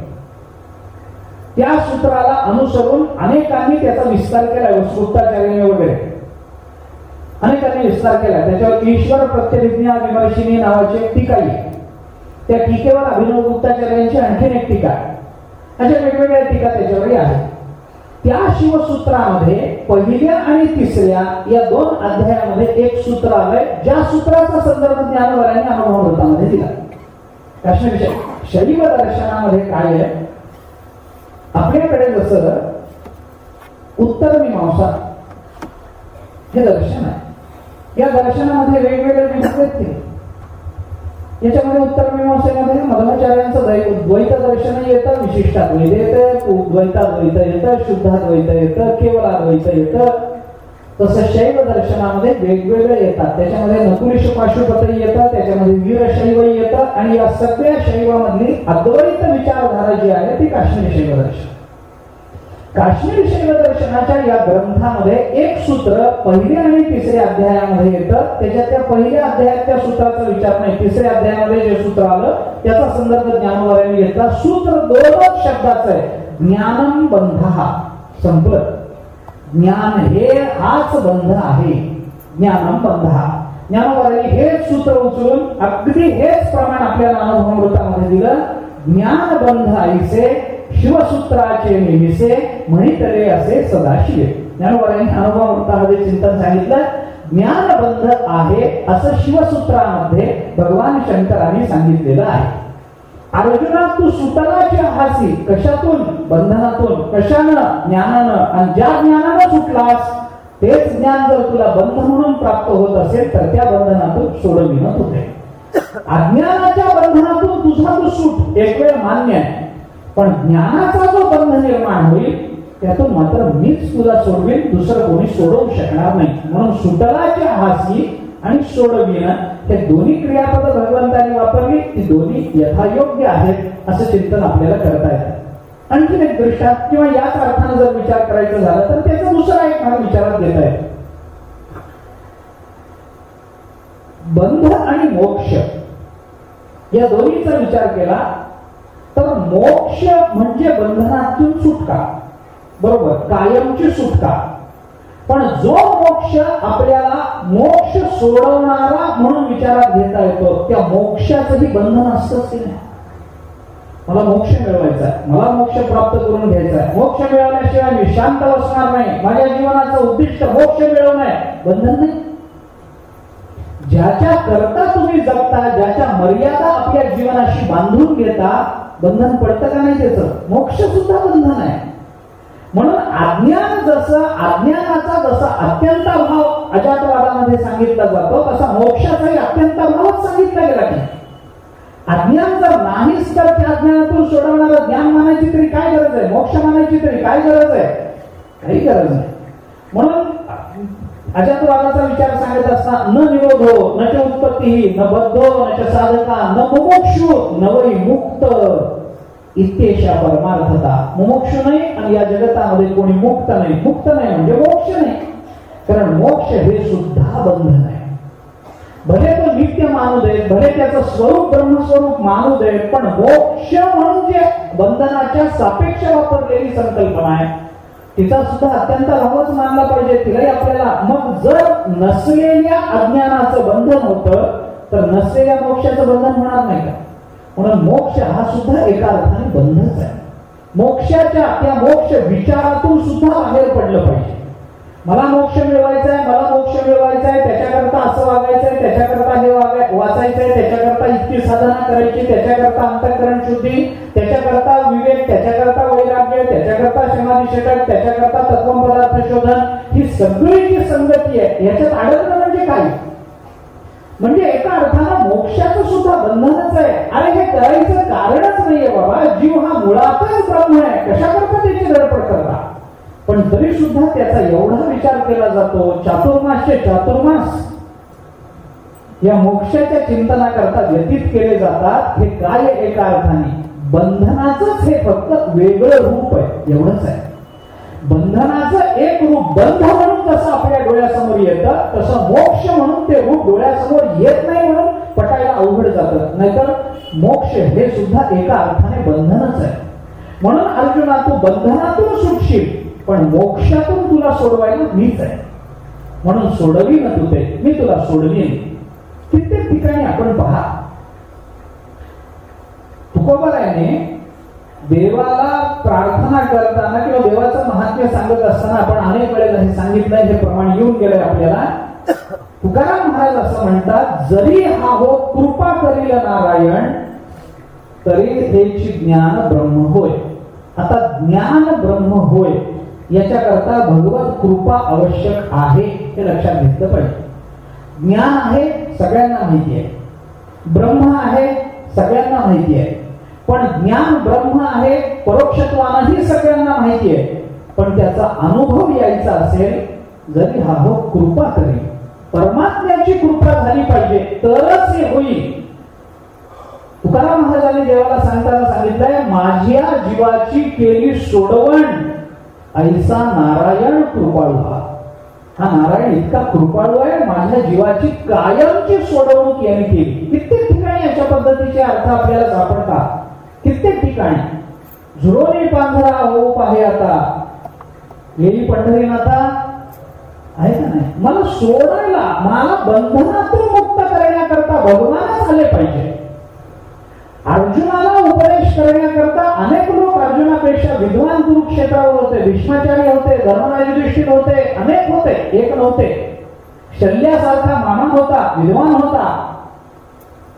त्या सूत्राला अनुसरून अनेकांनी त्याचा विस्तार केला, वस्तुताचार्याने वगैरे अनेकांनी विस्तार केला. त्याच्यावर ईश्वर प्रत्यभिज्ञा विमर्शिनी नावाची एक टीका आहे. त्या टीकेवर अभिनव गुप्ताचार्यांची आणखीन एक टीका, अशा वेगवेगळ्या टीका त्याच्यावरही आहेत. त्या शिवसूत्रामध्ये पहिल्या आणि तिसऱ्या या 2 अध्यायामध्ये एक सूत्र आलंय, ज्या सूत्राचा संदर्भ ज्ञानवरांनी अनुभवामृतामध्ये दिला. प्रश्नविषय शैव दर्शनामध्ये काय आहे? आपल्याकडे जसं उत्तर मीमांसा हे दर्शन आहे, या दर्शनामध्ये वेगवेगळे विभाग आहेत. याच्यामध्ये उत्तर मीमांसेमध्ये मध्वाचार्यांचं द्वैत दर्शन येतं, विशिष्टाद्वैत येतं, द्वैताद्वैत येतं, शुद्धाद्वैत येतं, केवलाद्वैत येतं. तसं शैव दर्शनामध्ये वेगवेगळे येतात. त्याच्यामध्ये नकुलिश पाशुपतही येतं, त्याच्यामध्ये वीरशैव येतं, आणि या सगळ्या शैवामधली अद्वैत विचारधारा जी आहे ती काश्मीरी शैव दर्शन. काश्मीरी शैव दर्शनाच्या या ग्रंथामध्ये एक सूत्र पहिल्या आणि तिसऱ्या अध्यायामध्ये येतं. त्याच्यात त्या पहिल्या अध्यायात त्या सूत्राचा विचार नाही, तिसऱ्या अध्यायामध्ये जे सूत्र आलं त्याचा संदर्भ ज्ञानवरांनी घेतला. सूत्र 2 शब्दाचं आहे, ज्ञानम बंधः. संपलं. ज्ञान हे हाच बंध आहे, ज्ञानम बंधः. ज्ञानवरांनी हेच सूत्र उचलून अगदी हेच प्रमाण आपल्या अनुभवामृतामध्ये दिलं. ज्ञान बंध आईसे शिवसूत्राचे निमिसे म्हणितले असे सदाशिवे. ज्ञानवरांनी अनुभवामृतामध्ये चिंतन सांगितलं, ज्ञानबंध आहे असं शिवसूत्रामध्ये भगवान शंकरांनी सांगितलेलं आहे. अर्जुना, तू सुटलाची आहासी, कशातून? बंधनातून. कशानं? ज्ञानानं. आणि ज्या ज्ञानानं सुटलास तेच ज्ञान जर तुला बंध म्हणून प्राप्त होत असेल तर त्या बंधनातून सोडविणं होते. अज्ञानाच्या बंधनातून तुझा तू सूट एक वेळ मान्य आहे, पण ज्ञानाचा जो बंध निर्माण होईल त्यातून मात्र मीच तुला सोडवेन, दुसरं कोणी सोडवू शकणार नाही. म्हणून सुटलाची आहासी आणि सोडविणं हे दोन्ही क्रियापद भगवंतांनी वापरली, ती दोन्ही यथायोग्य आहेत असं चिंतन आपल्याला करता येतं. आणखीन एक दृष्टांत किंवा याच अर्थानं जर विचार करायचा झाला तर त्याचा दुसरा एक भाग विचारात घेता येतो. बंध आणि मोक्ष या दोन्हीचा विचार केला तर मोक्ष म्हणजे बंधनातून सुटका, बरोबर, कायमची सुटका. पण जो मोक्ष आपल्याला मोक्ष सोडवणारा म्हणून विचारात घेता येतो त्या मोक्षाचंही बंधन असतंच की नाही. मला मोक्ष मिळवायचा आहे, मला मोक्ष प्राप्त करून घ्यायचा आहे, मोक्ष मिळवल्याशिवाय मी शांत बसणार नाही, माझ्या जीवनाचं उद्दिष्ट मोक्ष मिळवणं आहे, बंधन नाही. ज्याच्या करता तुम्ही जगता, ज्याच्या मर्यादा आपल्या जीवनाशी बांधून घेता, बंधन पडतं का नाही त्याचं? मोक्ष सुद्धा बंधन आहे. म्हणून अज्ञानाचा जसा अत्यंताभाव अजातवादामध्ये सांगितला जातो तसा मोक्षाचाही अत्यंताभावच सांगितला गेला की अज्ञान जर नाहीच तर त्या अज्ञानातून सोडवणारं ज्ञान मानायची तरी काय गरज आहे? मोक्ष मानायची तरी काय गरज आहे? काही गरज नाही. म्हणून अजातवादाचा विचार सांगत असता न निरोधो न च उत्पत्ती न बद्धो न च साधका न मुमुक्षु न वै मुक्त इत्येषा परमार्थता. मुमुक्षु नाही आणि या जगतामध्ये कोणी मुक्त नाही. मुक्त नाही म्हणजे मोक्ष नाही, कारण मोक्ष हे सुद्धा बंधन आहे. भले तो नित्य मानू दे, भले त्याचं स्वरूप ब्रह्मस्वरूप मानू दे, पण मोक्ष म्हणजे बंधनाच्या सापेक्ष वापरलेली संकल्पना आहे. तिचा सुद्धा अत्यंत भावच मानला पाहिजे. तिलाही आपल्याला मग जर नसलेल्या अज्ञानाचं बंधन होतं तर नसलेल्या मोक्षाचं बंधन होणार नाही का? म्हणून मोक्ष हा सुद्धा एका अर्थाने बंधच आहे. मोक्षाच्या त्या मोक्ष विचारातून सुद्धा बाहेर पडलं पाहिजे. मला मोक्ष मिळवायचा आहे, मला मोक्ष मिळवायचा आहे, त्याच्याकरता असं वागायचंय, त्याच्याकरता हे वाचायचंय, त्याच्याकरता इतकी साधना करायची, त्याच्याकरता अंतःकरण शुद्धी, त्याच्याकरता विवेक, त्याच्याकरता वैराग्य, त्याच्याकरता समाधी षटक, त्याच्याकरता तत्व पदार्थ शोधन, ही सगळी जी संगती आहे याच्यात अडकणं म्हणजे काय? म्हणजे एका अर्थानं मोक्षाचं सुद्धा बंधनच आहे. अरे हे करायचं कारणच नाहीये बाबा. जीव हा मुळातच ब्रह्म आहे, कशा करता त्याची धडपड करता? पण तरी सुद्धा त्याचा एवढा विचार केला जातो. चातुर्मासचे चातुर्मास या मोक्षाच्या चिंतनाकरता व्यतीत केले जातात. हे काय? एका अर्थाने बंधनाचंच हे फक्त वेगळं रूप आहे, एवढंच आहे. बंधनाचं एक रूप बंध म्हणून जसं आपल्या डोळ्यासमोर येतं तसं मोक्ष म्हणून ते रूप डोळ्यासमोर येत नाही म्हणून पटायला अवघड जातं. नाहीतर मोक्ष हे सुद्धा एका अर्थाने बंधनच आहे. म्हणून अर्जुना, तू बंधनातून सुटशील पण मोक्षातून तुला सोडवायला मीच आहे. म्हणून सोडवी ना तू ते, मी तुला सोडवीन. कित्येक ठिकाणी आपण पहा तुकोबरायाने देवाला प्रार्थना करताना किंवा देवाचं महात्म्य सांगत असताना आपण अनेक वेळेला हे सांगितलंय, हे प्रमाण येऊन गेलंय आपल्याला. तुकाराम महाराज असं म्हणतात, जरी हा हो कृपा करील नारायण तरी हेची ज्ञान ब्रह्म होय. आता ज्ञान ब्रह्म होय याच्याकरता भगवत कृपा आवश्यक आहे हे लक्षात घेतलं पाहिजे. ज्ञान आहे सगळ्यांना माहिती आहे, ब्रह्म आहे सगळ्यांना माहिती आहे, पण ज्ञान ब्रह्म आहे परोक्षत्वानंही सगळ्यांना माहिती आहे, पण त्याचा अनुभव यायचा असेल जरी हा हो कृपा करेल, परमात्म्याची कृपा झाली पाहिजे तरच हे होईल. तुकाराम महाराजांनी देवाला सांगताना सांगितलंय, माझ्या जीवाची केली सोडवण ऐसा नारायण कृपाळू. हा नारायण इतका कृपाळू आहे, माझ्या जीवाची कायमची सोडवणूक यांनी केली. कित्येक ठिकाणी अशा पद्धतीचे अर्थ आपल्याला सापडतात. कित्येक ठिकाणी झुरोनी पांघरा हो पाहे आता येई पंढरीनाथा आहे का नाही, मला सोडायला, मला बंधनातून मुक्त करण्याकरता भगवानच आले पाहिजे. अर्जुनाला उपदेश करण्याकरता अनेक लोक अर्जुनापेक्षा विद्वान कुरुक्षेत्रावर होते, भीष्माचार्य होते, धर्मराज युधिष्ठिर होते, अनेक होते, एक नव्हते. शल्यासारखा मामा होता, विद्वान होता.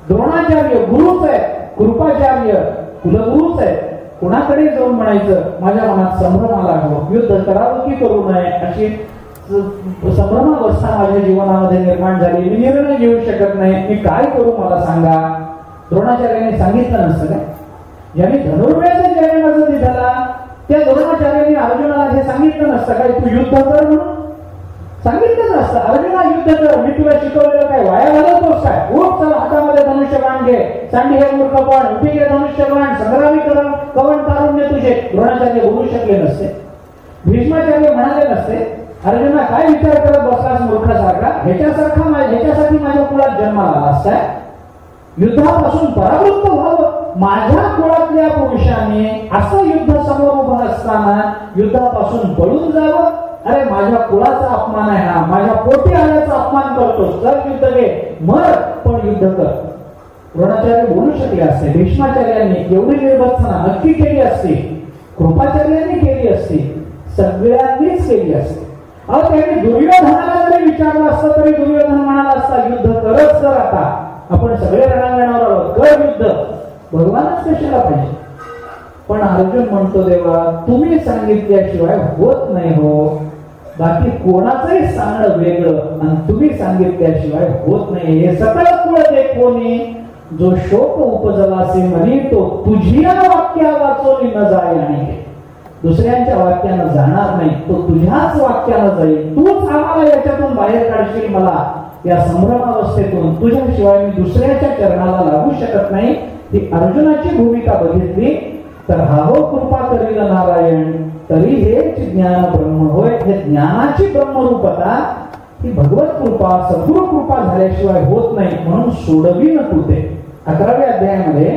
द्रोणाचार्य गुरुच आहे, कृपाचार्य कुलगुरुच आहे. कुणाकडे जाऊन म्हणायचं माझ्या मनात संभ्रम आला हो, युद्ध करावं की करू नये अशी संभ्रमावस्था माझ्या जीवनामध्ये निर्माण झाली, मी निर्णय घेऊ शकत नाही, मी काय करू मला सांगा. द्रोणाचार्याने सांगितलं नसतं काय? ज्यांनी धनुर्वेद जन्माचा दिला त्या द्रोणाचार्याने अर्जुनाला हे सांगितलं नसतं काय, तू युद्ध कर म्हणून सांगितलं नसतं. अर्जुना युद्ध कर, मी तुला शिकवलेलं काय वाया घालवतोस काय? उठ चल, हातामध्ये धनुष्यबाण घे, सांडी हे मूर्खपण, उभी घे धनुष्यबाण, संग्रामीकरण कवण तारुण्य तुझे. द्रोणाचार्य बोलू शकले नसते, भीष्माचार्य म्हणाले नसते, अर्जुना काय विचार करत बसलास मूर्खासारखा, ह्याच्यासाठी माझ्या कुळात जन्माला आला असताय. युद्धापासून परावृत्त व्हावं, माझ्या कुळातल्या पुरुषाने असं युद्ध समोर उभं असताना युद्धापासून पळून जावं. अरे माझ्या कुळाचा अपमान आहे हा, माझ्या पोटी आल्याचा अपमान करतोस, तर युद्ध घे, मर पण युद्ध कर. द्रोणाचार्य बोलू शकले असते, भीष्माचार्यांनी एवढी निर्बंधना नक्की केली असती, कृपाचार्यांनी केली असती, सगळ्यांनीच केली असती. अहो त्यांनी दुर्योधनाला जरी विचारलं असतं तरी दुर्योधन म्हणाला असता युद्ध करच कर, आता आपण सगळे रणांगणावर आहोत, कर युद्ध, भगवानच कशाला पाहिजे. पण अर्जुन म्हणतो देवा तुम्ही सांगितल्याशिवाय होत नाही हो, बाकी कोणाचंही सांगणं वेगळं आणि तुम्ही सांगितल्याशिवाय होत नाही. हे सकळ कुळ देखोनी जो शोक उपजवासे म्हणी तो तुझ्या वाक्या वाचोनी न जाय, आणि दुसऱ्यांच्या वाक्यानं जाणार नाही, तो तुझ्याच वाक्यानं जाईल. तूच आम्हाला याच्यातून बाहेर काढशील, मला या संभ्रमावस्थेतून, तुझ्याशिवाय मी दुसऱ्याच्या चरणाला लागू शकत नाही. ही अर्जुनाची भूमिका बघितली तर हा हो कृपा करील नारायण तरी हेच ज्ञान ब्रह्म होय. हे ज्ञानाची ब्रह्मरूपता ही भगवत कृपा, सद्गुरु कृपा झाल्याशिवाय होत नाही, म्हणून सोडवी न तू ते. 11व्या अध्यायामध्ये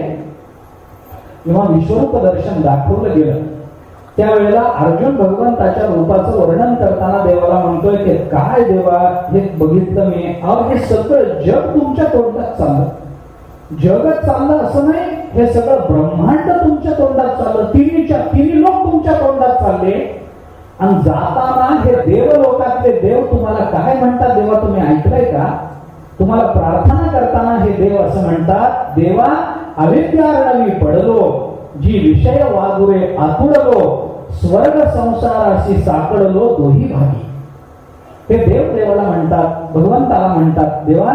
जेव्हा विश्वरूप दर्शन दाखवलं गेलं त्यावेळेला अर्जुन भगवंताच्या रूपाचं वर्णन करताना देवाला म्हणतोय की काय देवा हे बघितलं मी, अहो हे सगळं जग तुमच्या तोंडात चाललं, जगत चाललं असं नाही, हे सगळं ब्रह्मांड तुमच्या तोंडात चाललं, तिन्ही लोक तुमच्या तोंडात चालले. आणि जाताना हे देवलोकातले देव तुम्हाला काय म्हणतात देवा तुम्ही ऐकलंय का? तुम्हाला प्रार्थना करताना हे देव असं म्हणतात, देवा अविद्यार्णवी पडलो, जी विषय वागुरे आतुडलो, स्वर्ग संसाराशी साकडलो दोही भागी. हे देव देवाला म्हणतात, भगवंताला म्हणतात, देवा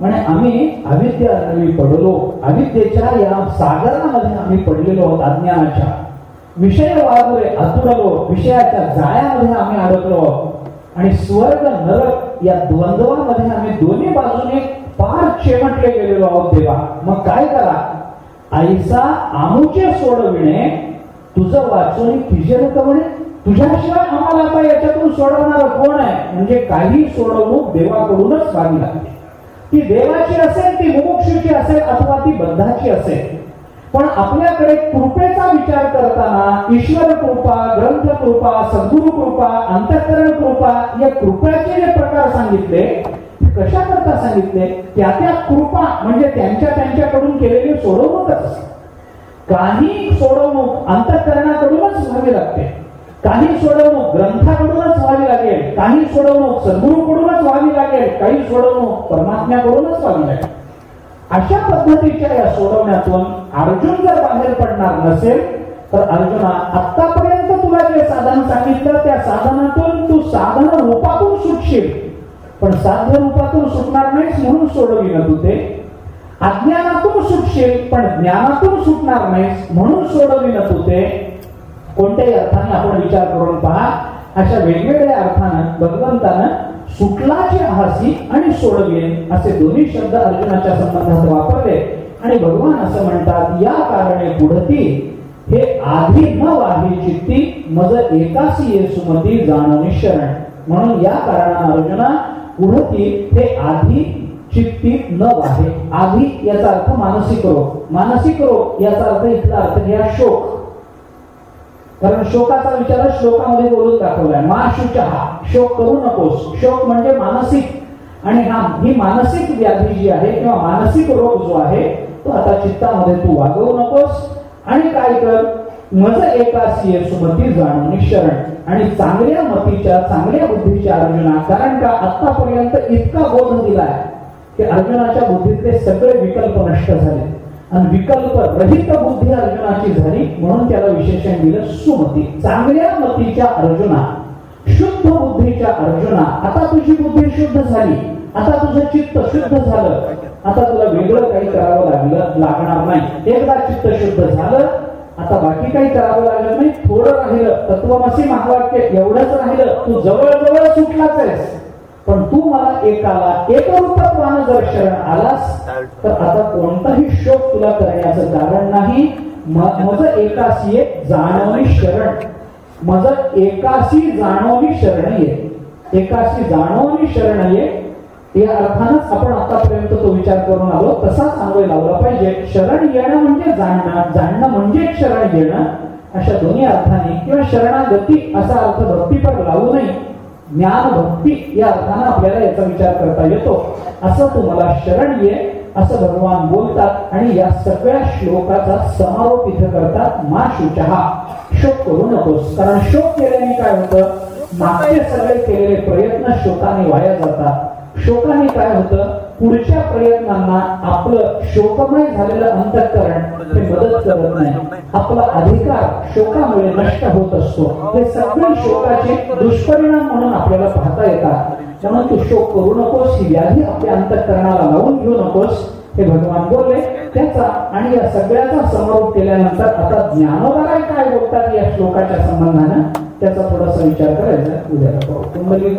म्हणे आम्ही अविद्यार्णवी पडलो, अविद्येच्या या सागरामध्ये आम्ही पडलेलो आहोत, अज्ञानाच्या विषय वागुरे आतुडलो, विषयाच्या जाळ्यामध्ये आम्ही अडकलो आणि स्वर्ग नरक या द्वंद्वामध्ये आम्ही दोन्ही बाजूने पार चेमटले गेलेलो आहोत देवा. मग काय करा? आईचा आमुचे सोडविणे तुझं वाचून तुझे म्हणे, तुझ्याशिवाय आम्हाला आता याच्यातून सोडवणार कोण आहे? म्हणजे काही सोडवणूक देवाकडूनच व्हावी लागते. ती देवाची असेल, ती मुमुक्षुची असेल अथवा ती बद्धाची असेल. पण आपल्याकडे कृपेचा विचार करताना ईश्वर कृपा, ग्रंथ कृपा, सद्गुरु कृपा, अंतःकरण कृपा या कृपेचे जे प्रकार सांगितले कशा करता सांगितले? त्या कृपा म्हणजे त्यांच्याकडून केलेली सोडवणूकच असते. काही सोडवणूक अंतःकरणाकडूनच व्हावी लागते, काही सोडवणूक ग्रंथाकडूनच व्हावी लागेल, काही सोडवणूक सद्गुरूकडूनच व्हावी लागेल, काही सोडवणूक परमात्म्याकडूनच व्हावी लागेल. अशा पद्धतीच्या या सोडवण्यातून अर्जुन जर बाहेर पडणार नसेल तर अर्जुना आतापर्यंत तुला जे साधन सांगितलं त्या साधनातून तू साधन रूपातून सुटशील, पण साध्य रूपातून सुटणार नाहीस म्हणून सोडविलं तू ते. अज्ञानातून सुटशील पण ज्ञानातून सुटणार नाहीस म्हणून सोडविलं तू ते. कोणत्याही अर्थाने आपण विचार करून पहा, अशा वेगवेगळ्या अर्थानं भगवंतानं सुटलाची हासी आणि सोडवेन असे दोन्ही शब्द अर्जुनाच्या संबंधात वापरले. आणि भगवान असं म्हणतात, या कारणे पुढती हे आधी न वाहे चित्ती मज एकासी ये सुमती जाणवणी शरण. म्हणून या कारणानं अर्जुना पुढती हे आधी चित्ती न वाहे. आधी याचा अर्थ मानसिक रोग, मानसिक रोग याचा अर्थ इथला अर्थ घ्या शोक. कारण शोकाचा विचार श्लोकामध्ये बोलून दाखवलाय. मा शुचहा, शोक करू नकोस. शोक म्हणजे मानसिक, आणि ही मानसिक व्याधी जी आहे किंवा मानसिक रोग जो आहे तो आता चित्तामध्ये तू वागवू नकोस. आणि काय कर, मज एकासी सुमती जाणून शरण. आणि चांगल्या मतीच्या चांगल्या बुद्धीच्या अर्जुना, कारण का आतापर्यंत इतका बोध दिलाय की अर्जुनाच्या बुद्धीतले सगळे विकल्प नष्ट झाले आणि विकल्प रहित बुद्धी अर्जुनाची झाली, म्हणून त्याला विशेषण दिलं सुमती. चांगल्या मतीच्या अर्जुना, शुद्ध बुद्धीच्या अर्जुना, आता तुझी बुद्धी शुद्ध झाली, आता तुझं चित्त शुद्ध झालं, आता तुला वेगळं काही करावं लागणार नाही. एकदा चित्त शुद्ध झालं, आता बाकी काही करावं लागलं नाही. थोडं राहिलं, तत्वमसी महावाक्य एवढंच राहिलं, तू जवळजवळ सुटलाच आहेस. पण तू मला एकाला एकरूपत्वानं जर शरण आलास तर आता कोणताही शोक तुला करण्याचं कारण नाही. मज एकासी जाणवणी शरण, मज एकासी जाणवणी शरण ये, एकासी जाणवणी शरण ये. या अर्थानच आपण आतापर्यंत तो विचार करून आलो, तसाच अन्वय लावला पाहिजे. शरण येणं म्हणजे जाणणं, जाणणं म्हणजे शरण येणं, अशा दोन्ही अर्थाने किंवा शरणागती असा अर्थ भक्तीपर लावू नये. ज्ञान भक्ती या अर्थानं आपल्याला याचा विचार करता येतो. असं तुम्हाला शरण ये असं भगवान बोलतात. आणि या सगळ्या श्लोकाचा समारोप इथे करतात, मा शुचहा, शोक करू नकोस. कारण शोक केल्याने काय होतं, मागचे सगळे केलेले प्रयत्न शोकाने वाया जातात. शोकाने काय होतं, पुढच्या प्रयत्नांना आपलं शोकमय झालेलं अंतःकरण हे मदत करत नाही. आपला अधिकार शोकामुळे नष्ट होत असतो. हे सगळे शोकाचे दुष्परिणाम म्हणून आपल्याला पाहता येतात. म्हणून तू शोक करू नकोस, ही व्याधी आपल्या अंतःकरणाला लावून घेऊ नकोस, हे भगवान बोलले. त्याचा आणि या सगळ्याचा समारोप केल्यानंतर आता ज्ञानोबा काय बोलतात या श्लोकाच्या संबंधानं त्याचा थोडासा विचार करायचा उद्या. कुंडली